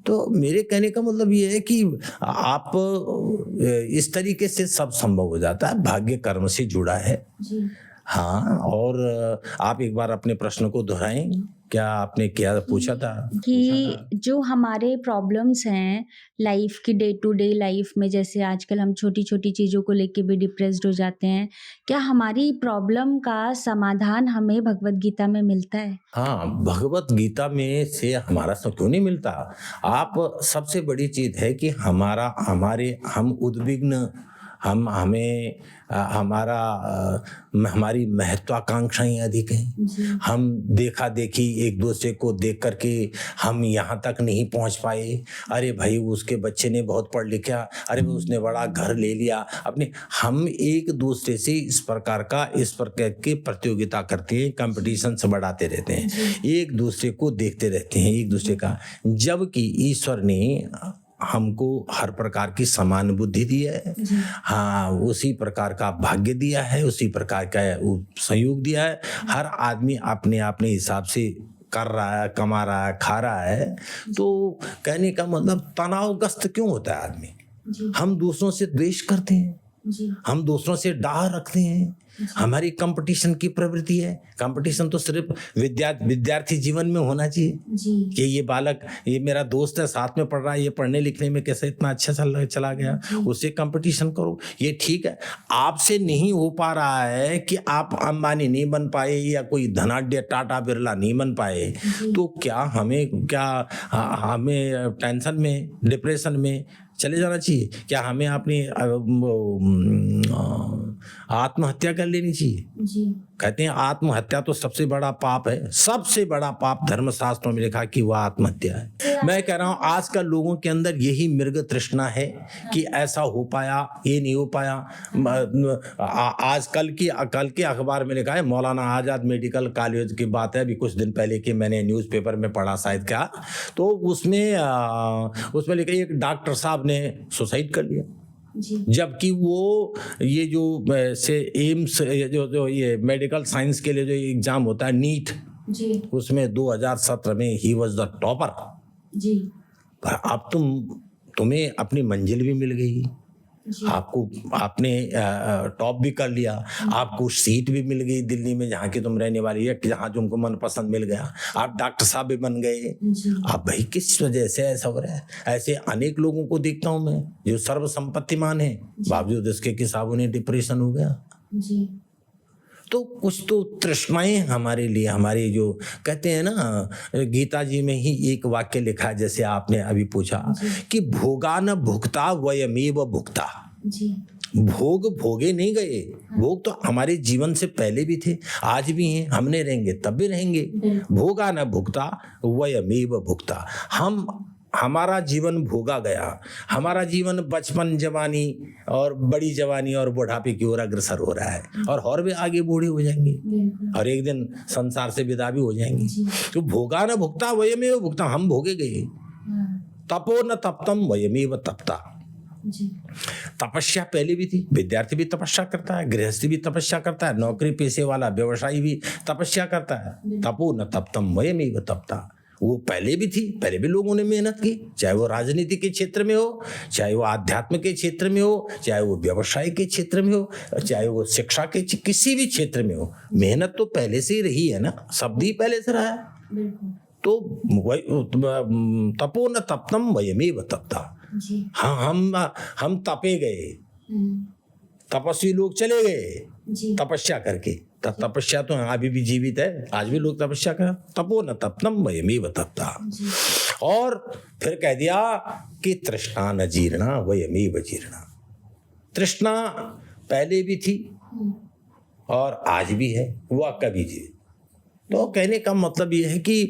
तो मेरे कहने का मतलब ये है कि आप इस तरीके से सब संभव हो जाता है, भाग्य कर्म से जुड़ा है। हाँ, और आप एक बार अपने प्रश्न को दोहराएं, क्या आपने क्या पूछा था? कि जो हमारे प्रॉब्लम्स हैं लाइफ की, डे टू डे लाइफ में, जैसे आजकल हम छोटी छोटी चीज़ों को लेके भी डिप्रेस्ड हो जाते हैं, क्या हमारी प्रॉब्लम का समाधान हमें भगवत गीता में मिलता है? हाँ, भगवत गीता में से हमारा सब क्यों नहीं मिलता? आप सबसे बड़ी चीज़ है कि हम उद्विग्न, हमारी महत्वाकांक्षाएं अधिक हैं। हम देखा देखी एक दूसरे को देख करके हम यहाँ तक नहीं पहुँच पाए। अरे भाई उसके बच्चे ने बहुत पढ़ लिखा, अरे भाई उसने बड़ा घर ले लिया अपने। हम एक दूसरे से इस प्रकार की प्रतियोगिता करते हैं, कंपटीशन से बढ़ाते रहते हैं, एक दूसरे को देखते रहते हैं एक दूसरे का, जबकि ईश्वर ने हमको हर प्रकार की समान बुद्धि दी है। हाँ, उसी प्रकार का भाग्य दिया है, उसी प्रकार का संयोग दिया है। हर आदमी अपने हिसाब से कर रहा है, कमा रहा है, खा रहा है। तो कहने का मतलब तनावग्रस्त क्यों होता है आदमी? हम दूसरों से द्वेष करते हैं, हम दूसरों से डाह रखते हैं, हमारी कंपटीशन की प्रवृत्ति है। कंपटीशन तो सिर्फ विद्यार्थी जीवन में होना चाहिए कि ये बालक, ये मेरा दोस्त है, साथ में पढ़ रहा है, ये पढ़ने लिखने में कैसे इतना अच्छा चला गया, उससे कंपटीशन करो, ये ठीक है। आपसे नहीं हो पा रहा है कि आप अंबानी नहीं बन पाए या कोई धनाढ्य टाटा बिरला नहीं बन पाए, तो क्या हमें टेंशन में, डिप्रेशन में चले जाना चाहिए? क्या हमें अपनी आत्महत्या कर लेनी चाहिए? कहते हैं आत्महत्या तो सबसे बड़ा पाप है, सबसे बड़ा पाप धर्मशास्त्रों में लिखा कि वह आत्महत्या है। मैं कह रहा हूँ आजकल लोगों के अंदर यही मृग तृष्णा है कि ऐसा हो पाया, ये नहीं हो पाया। आज कल के अखबार में लिखा है, मौलाना आजाद मेडिकल कॉलेज की बात है, अभी कुछ दिन पहले की मैंने न्यूज़पेपर में पढ़ा शायद क्या, तो उसमें लिखा एक डॉक्टर साहब ने सुसाइड कर लिया, जबकि वो ये जो एम्स जो ये मेडिकल साइंस के लिए जो एग्जाम होता है नीट, उसमें 2017 में ही वाज द टॉपर। पर अब तुम्हें अपनी मंजिल भी मिल गई, आपने टॉप भी कर लिया, आपको सीट भी मिल गई दिल्ली में जहाँ की तुम रहने वाली है, जहाँ तुमको मनपसंद मिल गया, आप डॉक्टर साहब भी बन गए। अब भाई किस वजह से ऐसा हो रहा है? ऐसे अनेक लोगों को देखता हूँ मैं जो सर्व संपत्तिमान है, बावजूद इसके कि साहब उन्हें डिप्रेशन हो गया। तो कुछ तो तृष्णाएं हमारे लिए, हमारे जो कहते हैं ना, गीता जी में ही एक वाक्य लिखा है, जैसे आपने अभी पूछा कि भोगा न भुक्ता वयमेव भुक्ता। भोग भोगे नहीं गए, भोग तो हमारे जीवन से पहले भी थे, आज भी हैं, हमने रहेंगे तब भी रहेंगे। भोगा न भुक्ता वयमेव भुक्ता। हमारा जीवन भोगा गया, हमारा जीवन बचपन, जवानी और बड़ी जवानी और बुढ़ापे की ओर अग्रसर हो रहा है, और भी आगे बूढ़े हो जाएंगे और एक दिन संसार से विदा भी हो जाएंगे। तो भोगा न भुक्ता वयमेव भुक्ता, हम भोगे गए। तपो न तप्तम वयमेव तप्ता। तपस्या पहले भी थी, विद्यार्थी भी तपस्या करता है, गृहस्थी भी तपस्या करता है, नौकरी पेशे वाला व्यवसायी भी तपस्या करता है। तपो न तप्तम वयमेव तप्ता। वो पहले भी थी, पहले भी लोगों ने मेहनत की, चाहे वो राजनीति के क्षेत्र में हो, चाहे वो आध्यात्म के क्षेत्र में हो, चाहे वो व्यवसाय के क्षेत्र में हो, चाहे वो शिक्षा के किसी भी क्षेत्र में हो, मेहनत तो पहले से ही रही है ना, शब्द ही पहले से रहा है। तो तपो न तप्तम वयमेव तप्ता। हाँ, हम तपे गए, तपस्वी लोग चले गए तपस्या करके, तपस्या तो अभी भी जीवित है, आज भी लोग तपस्या कर, तपो न तप्तम वयमेव तप्ता। और फिर कह दिया कि तृष्णा न जीर्णा वयमेव जीर्णा। तृष्णा पहले भी थी और आज भी है, वह कभी जी। तो कहने का मतलब यह है कि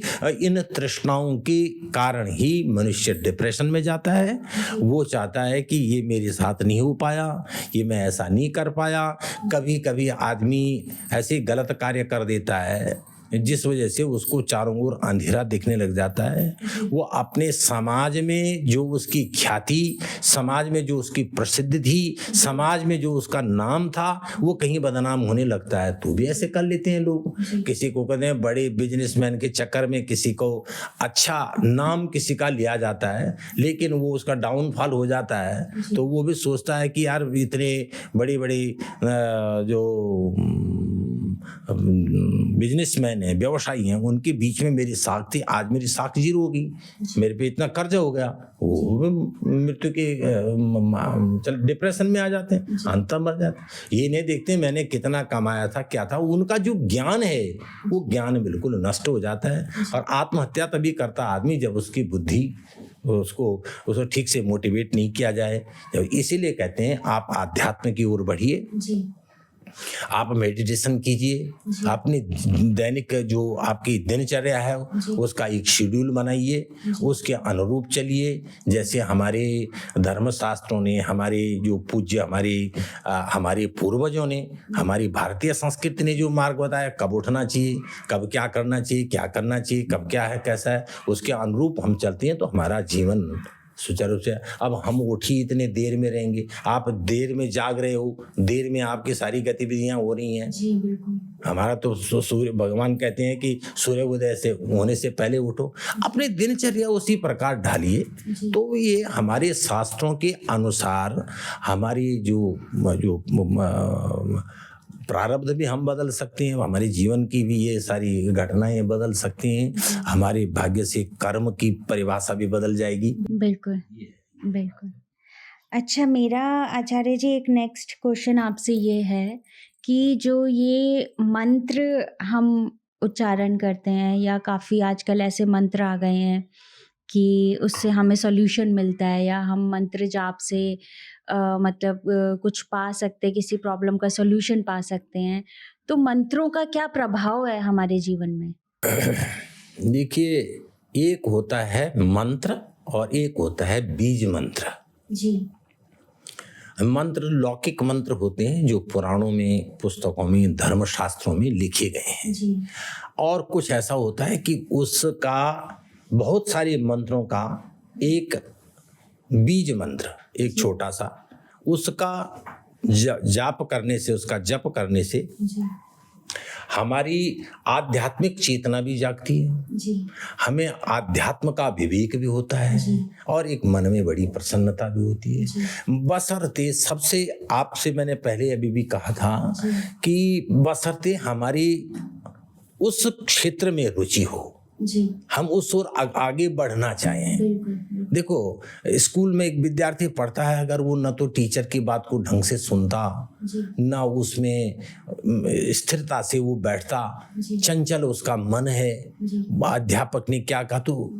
इन तृष्णाओं के कारण ही मनुष्य डिप्रेशन में जाता है। वो चाहता है कि ये मेरे साथ नहीं हो पाया, ये मैं ऐसा नहीं कर पाया। कभी कभी आदमी ऐसे गलत कार्य कर देता है जिस वजह से उसको चारों ओर अंधेरा दिखने लग जाता है। वो अपने समाज में जो उसकी ख्याति, समाज में जो उसकी प्रसिद्धि थी, समाज में जो उसका नाम था, वो कहीं बदनाम होने लगता है। तो भी ऐसे कर लेते हैं लोग। किसी को कहते हैं बड़े बिजनेसमैन के चक्कर में किसी को अच्छा नाम किसी का लिया जाता है, लेकिन वो उसका डाउनफॉल हो जाता है तो वो भी सोचता है कि यार इतने बड़ी बड़ी जो बिजनेसमैन है, व्यवसायी हैं, उनके बीच में मेरी साख थी, आज मेरी साख जीरो होगी, मेरे पे इतना कर्ज हो गया, वो मृत्यु के चल डिप्रेशन में आ जाते हैं, अंत मर जाते हैं। ये नहीं देखते मैंने कितना कमाया था, क्या था। उनका जो ज्ञान है वो ज्ञान बिल्कुल नष्ट हो जाता है। और आत्महत्या तभी करता आदमी जब उसकी बुद्धि उसको ठीक से मोटिवेट नहीं किया जाए। इसीलिए कहते हैं आप आध्यात्म की ओर बढ़िए, आप मेडिटेशन कीजिए, अपने दैनिक जो आपकी दिनचर्या है उसका एक शेड्यूल बनाइए, उसके अनुरूप चलिए। जैसे हमारे धर्मशास्त्रों ने, हमारे जो पूज्य हमारे पूर्वजों ने, हमारी भारतीय संस्कृति ने जो मार्ग बताया, कब उठना चाहिए, कब क्या करना चाहिए, क्या करना चाहिए, कब क्या है कैसा है, उसके अनुरूप हम चलते हैं तो हमारा जीवन सुचारू रूप से। अब हम उठी इतने देर में रहेंगे, आप देर में जाग रहे हो, देर में आपकी सारी गतिविधियां हो रही हैं। जी बिल्कुल। हमारा तो सूर्य भगवान कहते हैं कि सूर्य उदय से होने से पहले उठो, अपने दिनचर्या उसी प्रकार ढालिए। तो ये हमारे शास्त्रों के अनुसार हमारी जो प्रारब्ध भी हम बदल सकते हैं, हमारे जीवन की भी ये सारी घटनाएं बदल सकती हैं, हमारे भाग्य से कर्म की परिभाषा भी बदल जाएगी। बिल्कुल बिल्कुल। अच्छा, मेरा आचार्य जी एक नेक्स्ट क्वेश्चन आपसे ये है कि जो ये मंत्र हम उच्चारण करते हैं, या काफ़ी आजकल ऐसे मंत्र आ गए हैं कि उससे हमें सॉल्यूशन मिलता है, या हम मंत्र जाप से कुछ पा सकते हैं, किसी प्रॉब्लम का सॉल्यूशन पा सकते हैं। तो मंत्रों का क्या प्रभाव है हमारे जीवन में? देखिए, एक होता है मंत्र और एक होता है बीज मंत्र। जी। मंत्र लौकिक मंत्र होते हैं जो पुराणों में, पुस्तकों में, धर्मशास्त्रों में लिखे गए हैं। जी। और कुछ ऐसा होता है कि उसका बहुत सारे मंत्रों का एक बीज मंत्र, एक छोटा सा, उसका जाप करने से, उसका जप करने से हमारी आध्यात्मिक चेतना भी जागती है। जी। हमें आध्यात्म का विवेक भी होता है। जी। और एक मन में बड़ी प्रसन्नता भी होती है। बशर्ते, सबसे आपसे मैंने पहले अभी भी कहा था कि बशर्ते हमारी उस क्षेत्र में रुचि हो, जी, हम उस ओर आगे बढ़ना चाहें। देखो, स्कूल में एक विद्यार्थी पढ़ता है, अगर वो न तो टीचर की बात को ढंग से सुनता, न उसमें स्थिरता से वो बैठता, चंचल उसका मन है, अध्यापक ने क्या कहा तो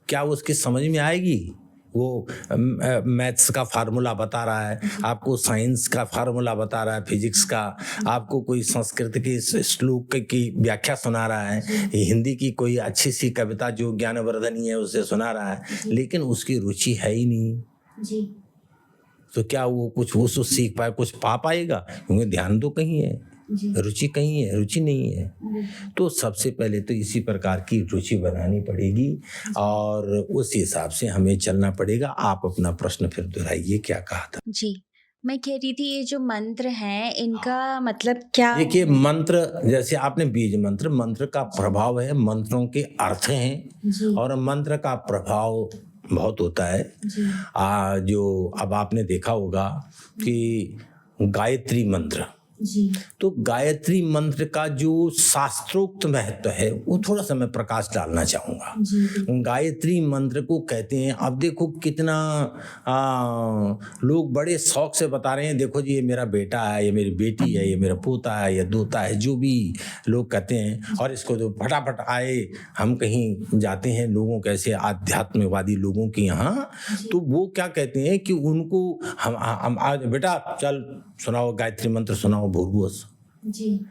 क्या उसकी समझ में आएगी? वो मैथ्स का फार्मूला बता रहा है आपको, साइंस का फार्मूला बता रहा है, फिजिक्स का, आपको कोई संस्कृत के श्लोक की व्याख्या सुना रहा है, हिंदी की कोई अच्छी सी कविता जो ज्ञानवर्धनी है उसे सुना रहा है, लेकिन उसकी रुचि है ही नहीं। जी। तो क्या वो कुछ वो सीख पाए, कुछ पा पाएगा? क्योंकि ध्यान तो कहीं है, रुचि कहीं है, रुचि नहीं है। तो सबसे पहले तो इसी प्रकार की रुचि बनानी पड़ेगी और उस हिसाब से हमें चलना पड़ेगा। आप अपना प्रश्न फिर दोहराइए, क्या कहा था? जी, मैं कह रही थी ये जो मंत्र हैं इनका मतलब क्या देखिए मंत्र, जैसे आपने बीज मंत्र, मंत्र का प्रभाव है, मंत्रों के अर्थ हैं जी और मंत्र का प्रभाव बहुत होता है। जी जो अब आपने देखा होगा कि गायत्री मंत्र, जी तो गायत्री मंत्र का जो शास्त्रोक्त महत्व है वो थोड़ा सा मैं प्रकाश डालना चाहूँगा। जी गायत्री मंत्र को कहते हैं, अब देखो कितना लोग बड़े शौक से बता रहे हैं, देखो जी ये मेरा बेटा है, ये मेरी बेटी है, ये मेरा पोता है, ये दोता है, जो भी लोग कहते हैं। और इसको तो फटाफट आए, हम कहीं जाते हैं लोगों कैसे आध्यात्मिकवादी लोगों के यहाँ, तो वो क्या कहते हैं कि उनको हम आज बेटा चल सुनाओ गायत्री मंत्र सुनाओ भूर्भुवः स्वः। जी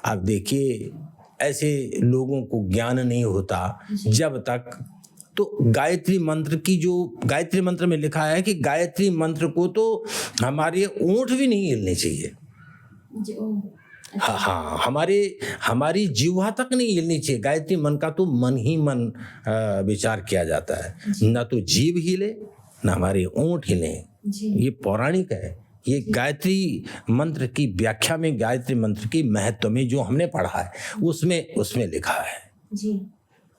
आप देखिए ऐसे लोगों को ज्ञान नहीं होता जब तक, तो गायत्री मंत्र की जो गायत्री मंत्र में लिखा है कि गायत्री मंत्र को तो हमारे ओंठ भी नहीं हिलने चाहिए। जी ओ हाँ हाँ, हमारी जिह्वा तक नहीं हिलनी चाहिए। गायत्री मंत्र का तो मन ही मन विचार किया जाता है, ना तो जीभ हिले ना हमारे ओंठ हिले। जी ये पौराणिक है। ये गायत्री मंत्र की व्याख्या में, गायत्री मंत्र की महत्व में जो हमने पढ़ा है उसमें लिखा है। जी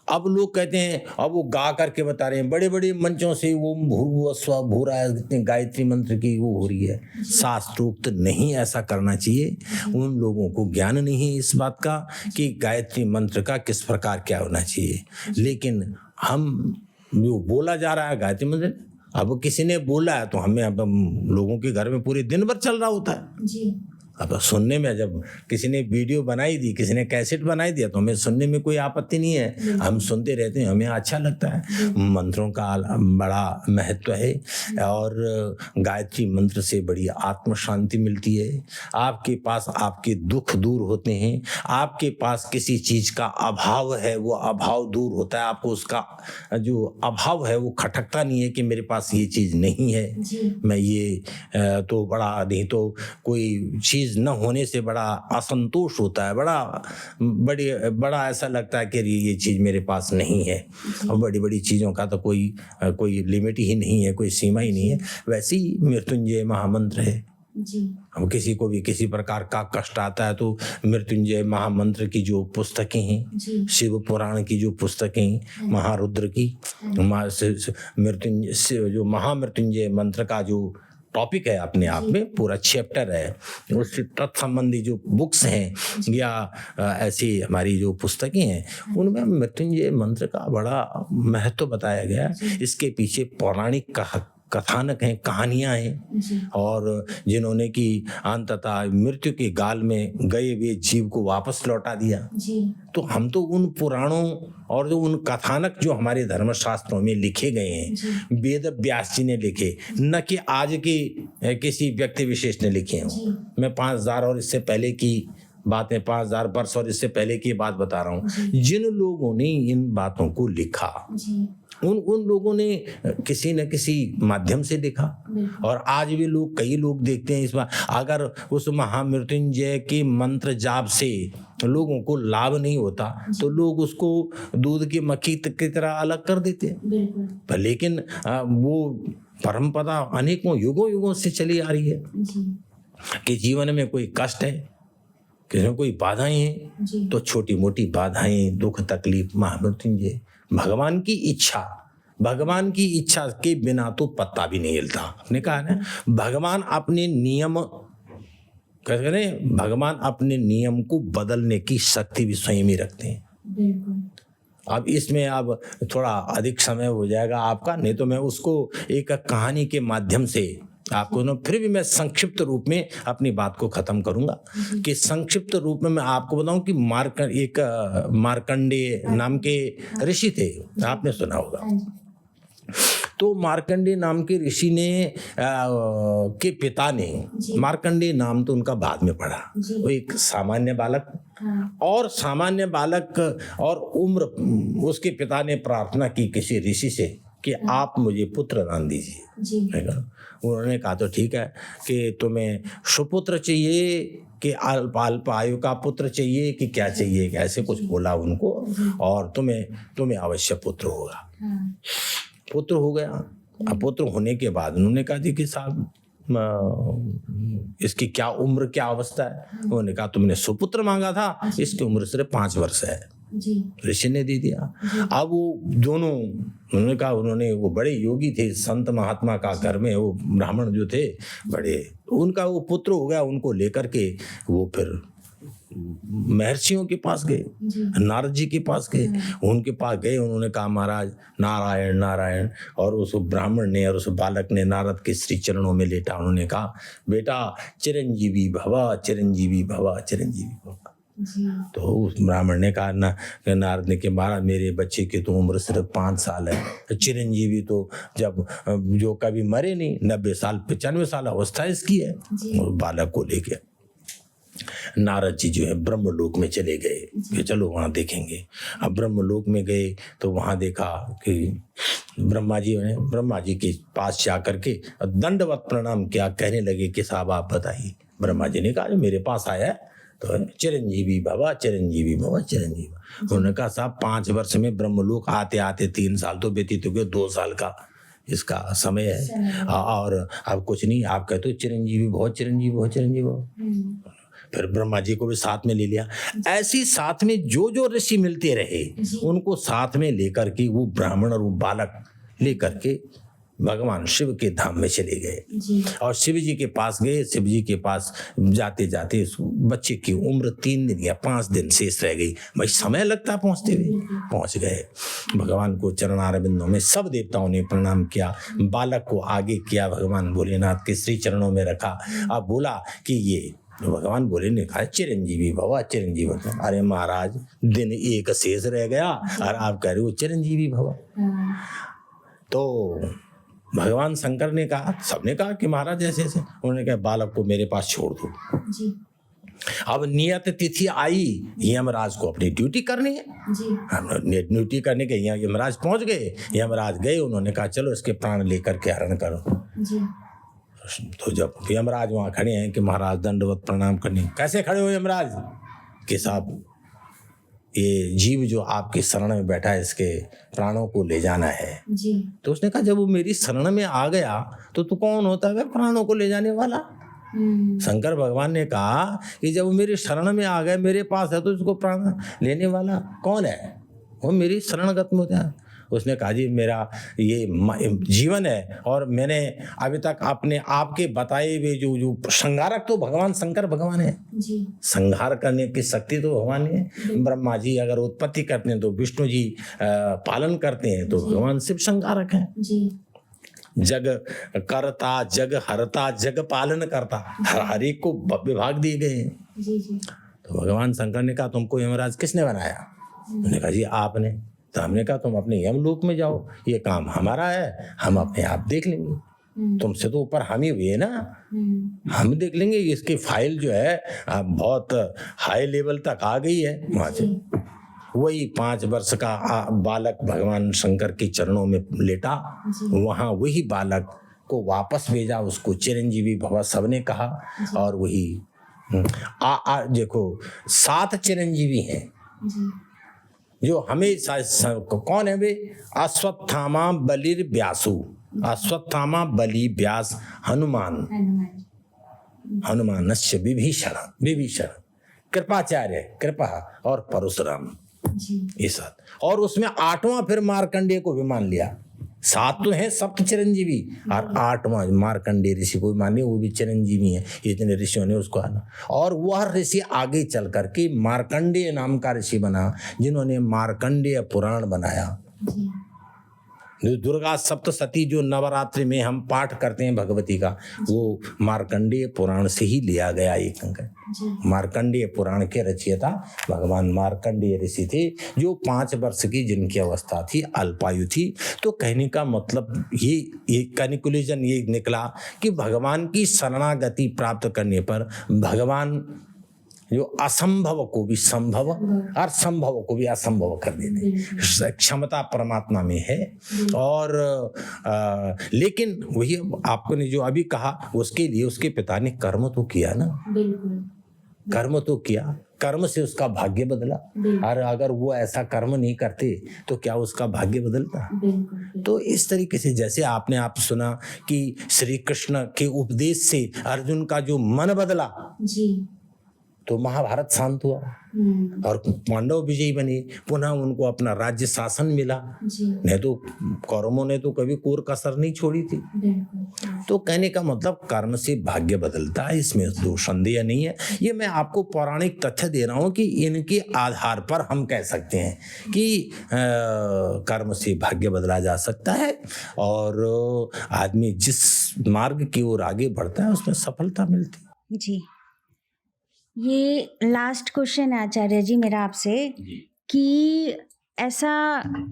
अब लोग कहते हैं, अब वो गा करके बता रहे हैं बड़े बड़े मंचों से, वो भूर्भुवः स्वः हो रहा है, इतने गायत्री मंत्र की वो हो रही है। शास्त्रोक्त नहीं ऐसा करना चाहिए। उन लोगों को ज्ञान नहीं है इस बात का कि गायत्री मंत्र का किस प्रकार क्या होना चाहिए। लेकिन हम जो बोला जा रहा है गायत्री मंत्र, अब किसी ने बोला है तो हमें, अब हम लोगों के घर में पूरे दिन भर चल रहा होता है। जी अब सुनने में, जब किसी ने वीडियो बनाई दी, किसी ने कैसेट बनाई दिया, तो हमें सुनने में कोई आपत्ति नहीं है, हम सुनते रहते हैं, हमें अच्छा लगता है। मंत्रों का बड़ा महत्व है और गायत्री मंत्र से बड़ी आत्म शांति मिलती है। आपके पास आपके दुख दूर होते हैं, आपके पास किसी चीज का अभाव है वो अभाव दूर होता है। आपको उसका जो अभाव है वो खटकता नहीं है कि मेरे पास ये चीज नहीं है, जी मैं ये तो बड़ा, नहीं तो कोई चीज न होने से बड़ा असंतोष होता है, बड़ा ऐसा लगता है कि ये चीज मेरे पास नहीं है। और बड़ी बड़ी चीजों का तो कोई लिमिट ही नहीं है, कोई सीमा ही नहीं है। वैसे ही मृत्युंजय महामंत्र है। जी अब किसी को भी किसी प्रकार का कष्ट आता है तो मृत्युंजय महामंत्र की जो पुस्तकें हैं, जी शिव पुराण की जो पुस्तकें हैं, महारुद्र की मृत्युंजय, जो महामृत्युंजय मंत्र का जो टॉपिक है अपने आप में पूरा चैप्टर है, उससे तत्संबंधी जो बुक्स हैं या ऐसी हमारी जो पुस्तकें हैं, उनमें मृत्युंजय मंत्र का बड़ा महत्व बताया गया है। इसके पीछे पौराणिक कथानक हैं, कहानियां हैं, और जिन्होंने कि अंततः मृत्यु के गाल में गए हुए जीव को वापस लौटा दिया। तो हम तो उन पुराणों और जो उन कथानक जो हमारे धर्मशास्त्रों में लिखे गए हैं, वेद व्यास जी ने लिखे, न कि आज के किसी व्यक्ति विशेष ने लिखे हों। मैं 5000 और इससे पहले की बातें, 5000 वर्ष और इससे पहले की बात बता रहा हूँ। जिन लोगों ने इन बातों को लिखा, उन लोगों ने किसी न किसी माध्यम से लिखा, और आज भी कई लोग देखते हैं इस बार, अगर उस महामृत्युंजय के मंत्र जाप से लोगों को लाभ नहीं होता तो लोग उसको दूध की मक्खी की तरह अलग कर देते हैं। पर लेकिन वो परंपरा अनेकों युगों से चली आ रही है कि जीवन में कोई कष्ट है, किसी में कोई बाधाएं हैं, तो छोटी मोटी बाधाएं, दुख तकलीफ, महामृत्युंजय भगवान की इच्छा के बिना तो पत्ता भी नहीं हिलता। आपने कहा ना, भगवान अपने नियम, कहते हैं भगवान अपने नियम को बदलने की शक्ति भी स्वयं ही रखते हैं। अब इसमें अब थोड़ा अधिक समय हो जाएगा आपका, नहीं तो मैं उसको एक कहानी के माध्यम से आपको ना, फिर भी मैं संक्षिप्त रूप में अपनी बात को खत्म करूंगा। कि संक्षिप्त रूप में मैं आपको बताऊं कि मार्कंडेय नाम के ऋषि थे, आपने सुना होगा। तो मार्कंडेय नाम के ऋषि ने के पिता ने, मार्कंडेय नाम तो उनका बाद में पड़ा, वो एक सामान्य बालक, और सामान्य बालक और उम्र, उसके पिता ने प्रार्थना की किसी ऋषि से कि आप मुझे पुत्र दान दीजिए। उन्होंने कहा तो ठीक है कि तुम्हें सुपुत्र चाहिए कि अल्प आयु का पुत्र चाहिए कि क्या चाहिए, ऐसे कुछ बोला उनको, और तुम्हें अवश्य पुत्र होगा। पुत्र हो गया। अब पुत्र होने के बाद उन्होंने कहा जी कि साहब इसकी क्या उम्र क्या अवस्था है? उन्होंने कहा तुमने सुपुत्र मांगा था, इसकी उम्र सिर्फ 5 वर्ष है। जी। ऋषि ने दे दिया। अब वो दोनों, उन्होंने कहा, उन्होंने, वो बड़े योगी थे, संत महात्मा का घर में वो ब्राह्मण जो थे बड़े, उनका वो पुत्र हो गया, उनको लेकर के वो फिर महर्षियों के पास गए, नारद जी के पास गए। उनके पास गए, उन्होंने कहा महाराज नारायण नारायण, और उस ब्राह्मण ने और उस बालक ने नारद के श्री चरणों में लेटा, उन्होंने कहा बेटा चिरंजीवी भवा, चिरंजीवी भवा, चिरंजीवी भवा। तो उस ब्राह्मण ने कहा ना, नारद ने, कि महाराज मेरे बच्चे की तो उम्र सिर्फ 5 साल है, चिरंजीवी तो जब जो कभी मरे नहीं, 90 साल 95 साल अवस्था इसकी है। और बालक को लेके नारद जी जो है ब्रह्मलोक में चले गए कि चलो वहाँ देखेंगे। अब ब्रह्मलोक में गए तो वहाँ देखा कि ब्रह्मा जी के पास जा करके दंडवत प्रणाम किया, कहने लगे कि साहब आप बताइए। ब्रह्मा जी ने कहा जो मेरे पास आया है तो चिरंजीवी भवा, चिरंजीवी भवा, चिरंजीवी। उन्होंने कहा साहब 5 वर्ष में ब्रह्मलोक आते आते 3 साल तो व्यतीत हो गए, 2 साल का इसका समय है, और अब कुछ नहीं, आप कहते हो चिरंजीवी बहुत, चिरंजीवी बहुत, चिरंजीवी बहुत। फिर ब्रह्मा जी को भी साथ में ले लिया। ऐसी साथ में जो जो ऋषि मिलते रहे उनको साथ में लेकर के वो ब्राह्मण और वो बालक लेकर के भगवान शिव के धाम में चले गए और शिव जी के पास गए। शिव जी के पास जाते जाते उस बच्चे की उम्र 3 दिन या 5 दिन शेष रह गई। भाई समय लगता पहुंचते हुए, पहुंच गए भगवान को चरणारविंदों में। सब देवताओं ने प्रणाम किया, बालक को आगे किया, भगवान भोलेनाथ के श्री चरणों में रखा। अब बोला कि ये, भगवान बोले ने कहा चिरंजीवी भवा, चिरंजीवी भवा। अरे महाराज दिन एक शेष रह गया और आप कह रहे हो चिरंजीवी भवा। तो भगवान शंकर ने कहा, सबने कहा कि महाराज ऐसे ऐसे। उन्होंने कहा बालक को मेरे पास छोड़ दो। जी। अब नियत तिथि आई, यमराज को अपनी ड्यूटी करनी है। जी। ड्यूटी करने के यमराज पहुंच गए। यमराज गए, उन्होंने कहा चलो इसके प्राण लेकर के हरण करो। जी। तो जब यमराज वहाँ खड़े हैं कि महाराज दंडवत प्रणाम करने। कैसे खड़े हो यमराज? कि साहब ये जीव जो आपके शरण में बैठा है इसके प्राणों को ले जाना है। जी। तो उसने कहा जब वो मेरी शरण में आ गया तो तू कौन होता है प्राणों को ले जाने वाला? शंकर भगवान ने कहा कि जब वो मेरी शरण में आ गए, मेरे पास है, तो इसको प्राण लेने वाला कौन है? वो मेरी शरणगत में होता है। उसने कहा जी मेरा ये जीवन है और मैंने अभी तक अपने आप के बताए हुए जो संहारक तो भगवान शंकर भगवान है जी। संहार करने की शक्ति तो भगवान है। ब्रह्मा जी अगर उत्पत्ति करते हैं तो विष्णु जी पालन करते हैं, तो भगवान शिव संहारक हैं जी। जग करता, जग हरता, जग पालन करता, हर एक को विभाग दिए गए हैं जी जी। तो भगवान शंकर ने कहा तुमको यमराज किसने बनाया? उन्होंने कहा जी आपने। तो हमने कहा तुम अपने यमलोक में जाओ, ये काम हमारा है, हम अपने आप देख लेंगे। तुमसे तो ऊपर हम ही हुए ना, हम देख लेंगे। इसकी फाइल जो है बहुत हाई लेवल तक आ गई है वहाँ से। वही 5 वर्ष का बालक भगवान शंकर के चरणों में लेटा, वहाँ वही बालक को वापस भेजा, उसको चिरंजीवी भवा सबने कहा। और वही देखो 7 चिरंजीवी हैं जो हमें कौन है वे? अश्वत्थामा, बलिर, व्यासु। अश्वत्थामा, बलि, व्यास, हनुमान, हनुमानस्य विभीषण, कृपाचार्य, कृपा और परशुराम, ये 7। और उसमें 8वां फिर मार्कंडेय को भी मान लिया। 7 तो है सप्त चिरंजीवी और 8वां मार्कंडेय ऋषि को भी मान लिया, वो भी चिरंजीवी है। इतने ऋषियों ने उसको आना। और वह ऋषि आगे चल करके मार्कंडेय नाम का ऋषि बना, जिन्होंने मार्कंडेय पुराण बनाया। जो दुर्गा सप्तशती जो नवरात्रि में हम पाठ करते हैं भगवती का, वो मार्कंडेय पुराण से ही लिया गया एक अंग। मार्कंडेय पुराण के रचयिता भगवान मार्कंडेय ऋषि थे, जो 5 वर्ष की जिनकी अवस्था थी, अल्पायु थी। तो कहने का मतलब ये कन्क्लूजन ये निकला कि भगवान की शरणागति प्राप्त करने पर भगवान जो असंभव को भी संभव और संभव को भी असंभव कर देते, क्षमता परमात्मा में है। और लेकिन वही आपको ने जो अभी कहा, उसके लिए उसके पिता ने कर्म तो किया ना। बिल्कुल। कर्म तो किया, कर्म से उसका भाग्य बदला। और अगर वो ऐसा कर्म नहीं करते तो क्या उसका भाग्य बदलता? तो इस तरीके से जैसे आपने आप सुना कि श्री कृष्ण के उपदेश से अर्जुन का जो मन बदला जी, तो महाभारत शांत हुआ और पांडव विजयी बने, पुनः उनको अपना राज्य शासन मिला। जी, नहीं तो कौरवों ने तो कभी कोर कसर नहीं छोड़ी थी। तो कहने का मतलब कर्म से भाग्य बदलता है, इसमें दो संदेह नहीं है। ये मैं आपको पौराणिक तथ्य दे रहा हूं कि इनके आधार पर हम कह सकते हैं कि कर्म से भाग्य बदला जा सकता है और आदमी जिस मार्ग की ओर आगे बढ़ता है उसमें सफलता मिलती है। जी। ये लास्ट क्वेश्चन है आचार्य जी मेरा आपसे कि ऐसा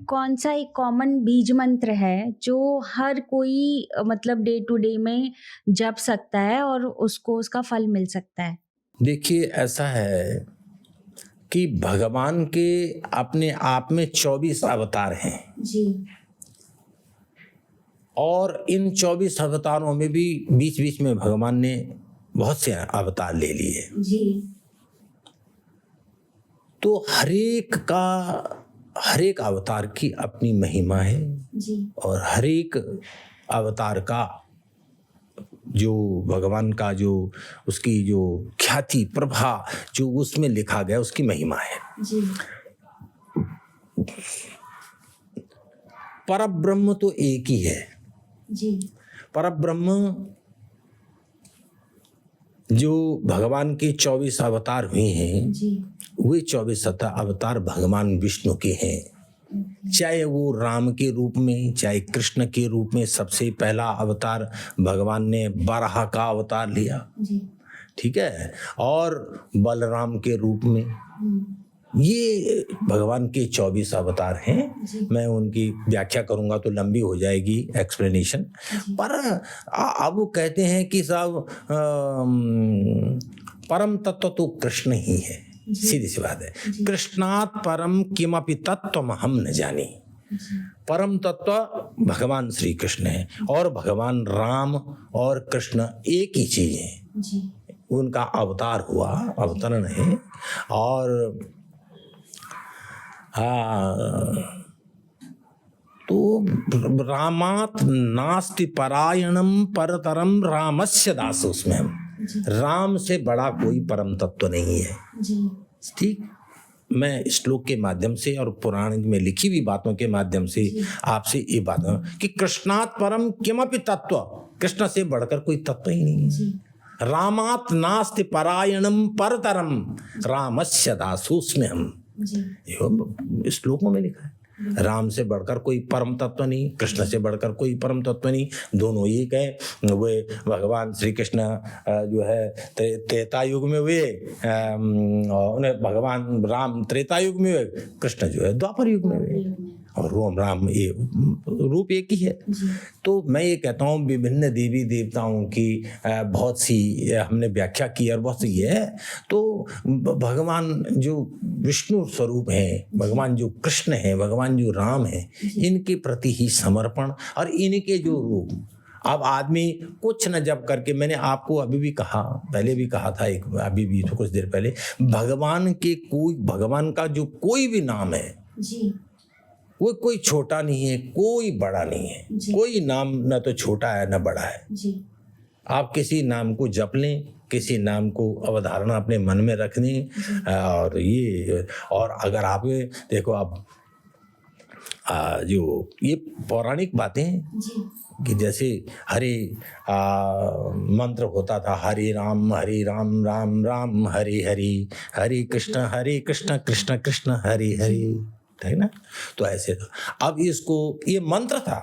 कौन सा एक कॉमन बीज मंत्र है जो हर कोई मतलब डे टू डे में जप सकता है और उसको उसका फल मिल सकता है? देखिए ऐसा है कि भगवान के अपने आप में 24 अवतार हैं जी, और इन 24 अवतारों में भी बीच बीच में भगवान ने बहुत से अवतार ले लिए। जी, तो हर एक अवतार की अपनी महिमा है जी, और हर एक अवतार का जो भगवान का जो उसकी जो ख्याति प्रभा जो उसमें लिखा गया उसकी महिमा है। जी, परब्रह्म तो एक ही है। जी, परब्रह्म जो भगवान के 24 अवतार हुए हैं, जी, वे 24 अवतार भगवान विष्णु के हैं। चाहे वो राम के रूप में, चाहे कृष्ण के रूप में। सबसे पहला अवतार भगवान ने बराह का अवतार लिया, जी, ठीक है, और बलराम के रूप में। ये भगवान के 24 अवतार हैं। मैं उनकी व्याख्या करूंगा तो लंबी हो जाएगी एक्सप्लेनेशन, पर अब वो कहते हैं कि साहब परम तत्व तो कृष्ण ही है। सीधी सी बात है, कृष्णात् परम किमपि तत्त्वम हम न जाने। परम तत्व भगवान श्री कृष्ण है और भगवान राम और कृष्ण एक ही चीज है। उनका अवतार हुआ, अवतरण है। और तो रामात नास्ति परायणम परतरम रामस्य दास, उसमें हम राम से बड़ा कोई परम तत्व नहीं है। ठीक, मैं श्लोक के माध्यम से और पुराण में लिखी हुई बातों के माध्यम से आपसे ये बात कि कृष्णात् परम किमपि तत्व, कृष्ण से बढ़कर कोई तत्व ही नहीं है। रामात नास्ति परायणम परतरम रामस्य दास, उसमें हम श्लोकों में लिखा है। राम से बढ़कर कोई परम तत्व नहीं, कृष्ण से बढ़कर कोई परम तत्व नहीं, दोनों एक है। वे भगवान श्री कृष्ण जो है त्रेता युग में हुए, उन्हें भगवान राम त्रेता युग में हुए, कृष्ण जो है द्वापर युग में हुए, और राम ये रूप एक ही है। तो मैं ये कहता हूँ विभिन्न देवी देवताओं की बहुत सी हमने व्याख्या की और बहुत सी है। तो भगवान जो विष्णु स्वरूप हैं, भगवान जो कृष्ण है, भगवान जो राम है, इनके प्रति ही समर्पण और इनके जो रूप। अब आदमी कुछ न जब करके, मैंने आपको अभी भी कहा, पहले भी कहा था, एक अभी भी तो कुछ देर पहले, भगवान का जो कोई भी नाम है वो कोई छोटा नहीं है, कोई बड़ा नहीं है। कोई नाम न तो छोटा है न बड़ा है। आप किसी नाम को जप लें, किसी नाम को अवधारणा अपने मन में रख दें, और अगर आप देखो, आप जो ये पौराणिक बातें कि जैसे हरे मंत्र होता था, हरे राम राम राम हरे हरे, हरे कृष्ण कृष्ण कृष्ण हरे हरे, है ना। तो ऐसे था। अब इसको ये मंत्र था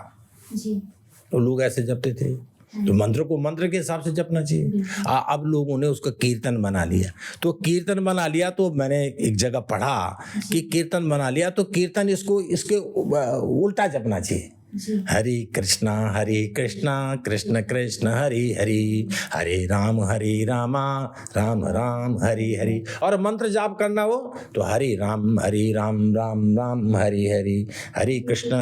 तो लोग ऐसे जपते थे, तो मंत्र को मंत्र के हिसाब से जपना चाहिए। अब लोगों ने उसका कीर्तन बना लिया। तो कीर्तन बना लिया, तो मैंने एक जगह पढ़ा कि कीर्तन बना लिया तो कीर्तन इसके उल्टा जपना चाहिए। हरे कृष्णा कृष्ण कृष्ण हरे हरे, हरे राम राम राम हरे हरे। और मंत्र जाप करना हो तो हरे राम राम राम हरे हरे, हरे कृष्ण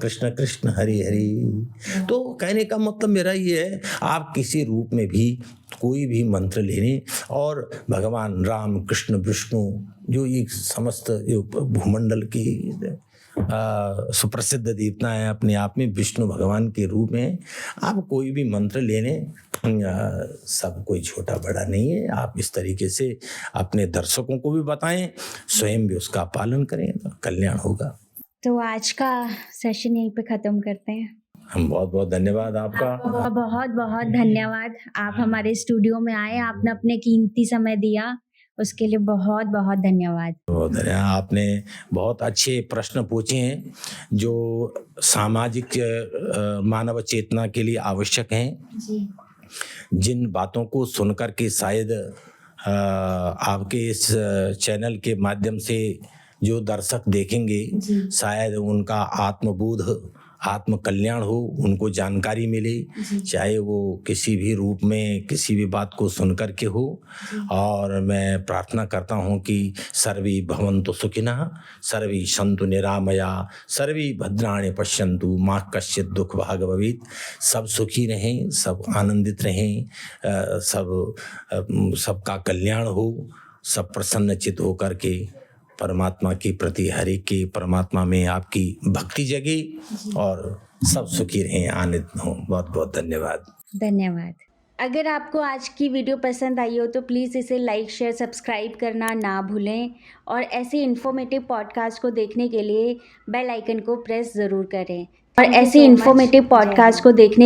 कृष्ण कृष्ण हरे हरे। तो कहने का मतलब मेरा ये है, आप किसी रूप में भी कोई भी मंत्र लेने और भगवान राम, कृष्ण, विष्णु जो एक समस्त जो भूमंडल की सुप्रसिद्ध देवता हैं अपने आप में, विष्णु भगवान के रूप में, आप कोई भी मंत्र लेने सब कोई छोटा बड़ा नहीं है। आप इस तरीके से अपने दर्शकों को भी बताएं, स्वयं भी उसका पालन करें, कल्याण होगा। तो आज का सेशन यहीं पे ख़त्म करते हैं। हम बहुत बहुत धन्यवाद आपका। बहुत बहुत धन्यवाद, आप हमारे स्टूडियो में आए, आपने अपने कीमती समय दिया, उसके लिए बहुत बहुत धन्यवाद। बहुत धन्यवाद। आपने बहुत अच्छे प्रश्न पूछे हैं जो सामाजिक मानव चेतना के लिए आवश्यक हैं। जी। जिन बातों को सुनकर के शायद आपके इस चैनल के माध्यम से जो दर्शक देखेंगे, शायद उनका आत्मबोध, आत्म कल्याण हो, उनको जानकारी मिले, चाहे वो किसी भी रूप में किसी भी बात को सुनकर के हो। और मैं प्रार्थना करता हूँ कि सर्वे भवन्तु सुखिनः, सर्वे सन्तु निरामया, सर्वे भद्राणि पश्यन्तु मा कश्चित् दुःख भाग् भवेत्। सब सुखी रहें, सब आनंदित रहें, सबका कल्याण हो, सब प्रसन्नचित होकर के परमात्मा के प्रति, हर एक के परमात्मा में आपकी भक्ति जगे और सब सुखी रहें, आनंदित हों। बहुत बहुत धन्यवाद। धन्यवाद। अगर आपको आज की वीडियो पसंद आई हो तो प्लीज़ इसे लाइक, शेयर, सब्सक्राइब करना ना भूलें और ऐसे इन्फॉर्मेटिव पॉडकास्ट को देखने के लिए बेल आइकन को प्रेस ज़रूर करें। और ऐसे इन्फॉर्मेटिव पॉडकास्ट को देखने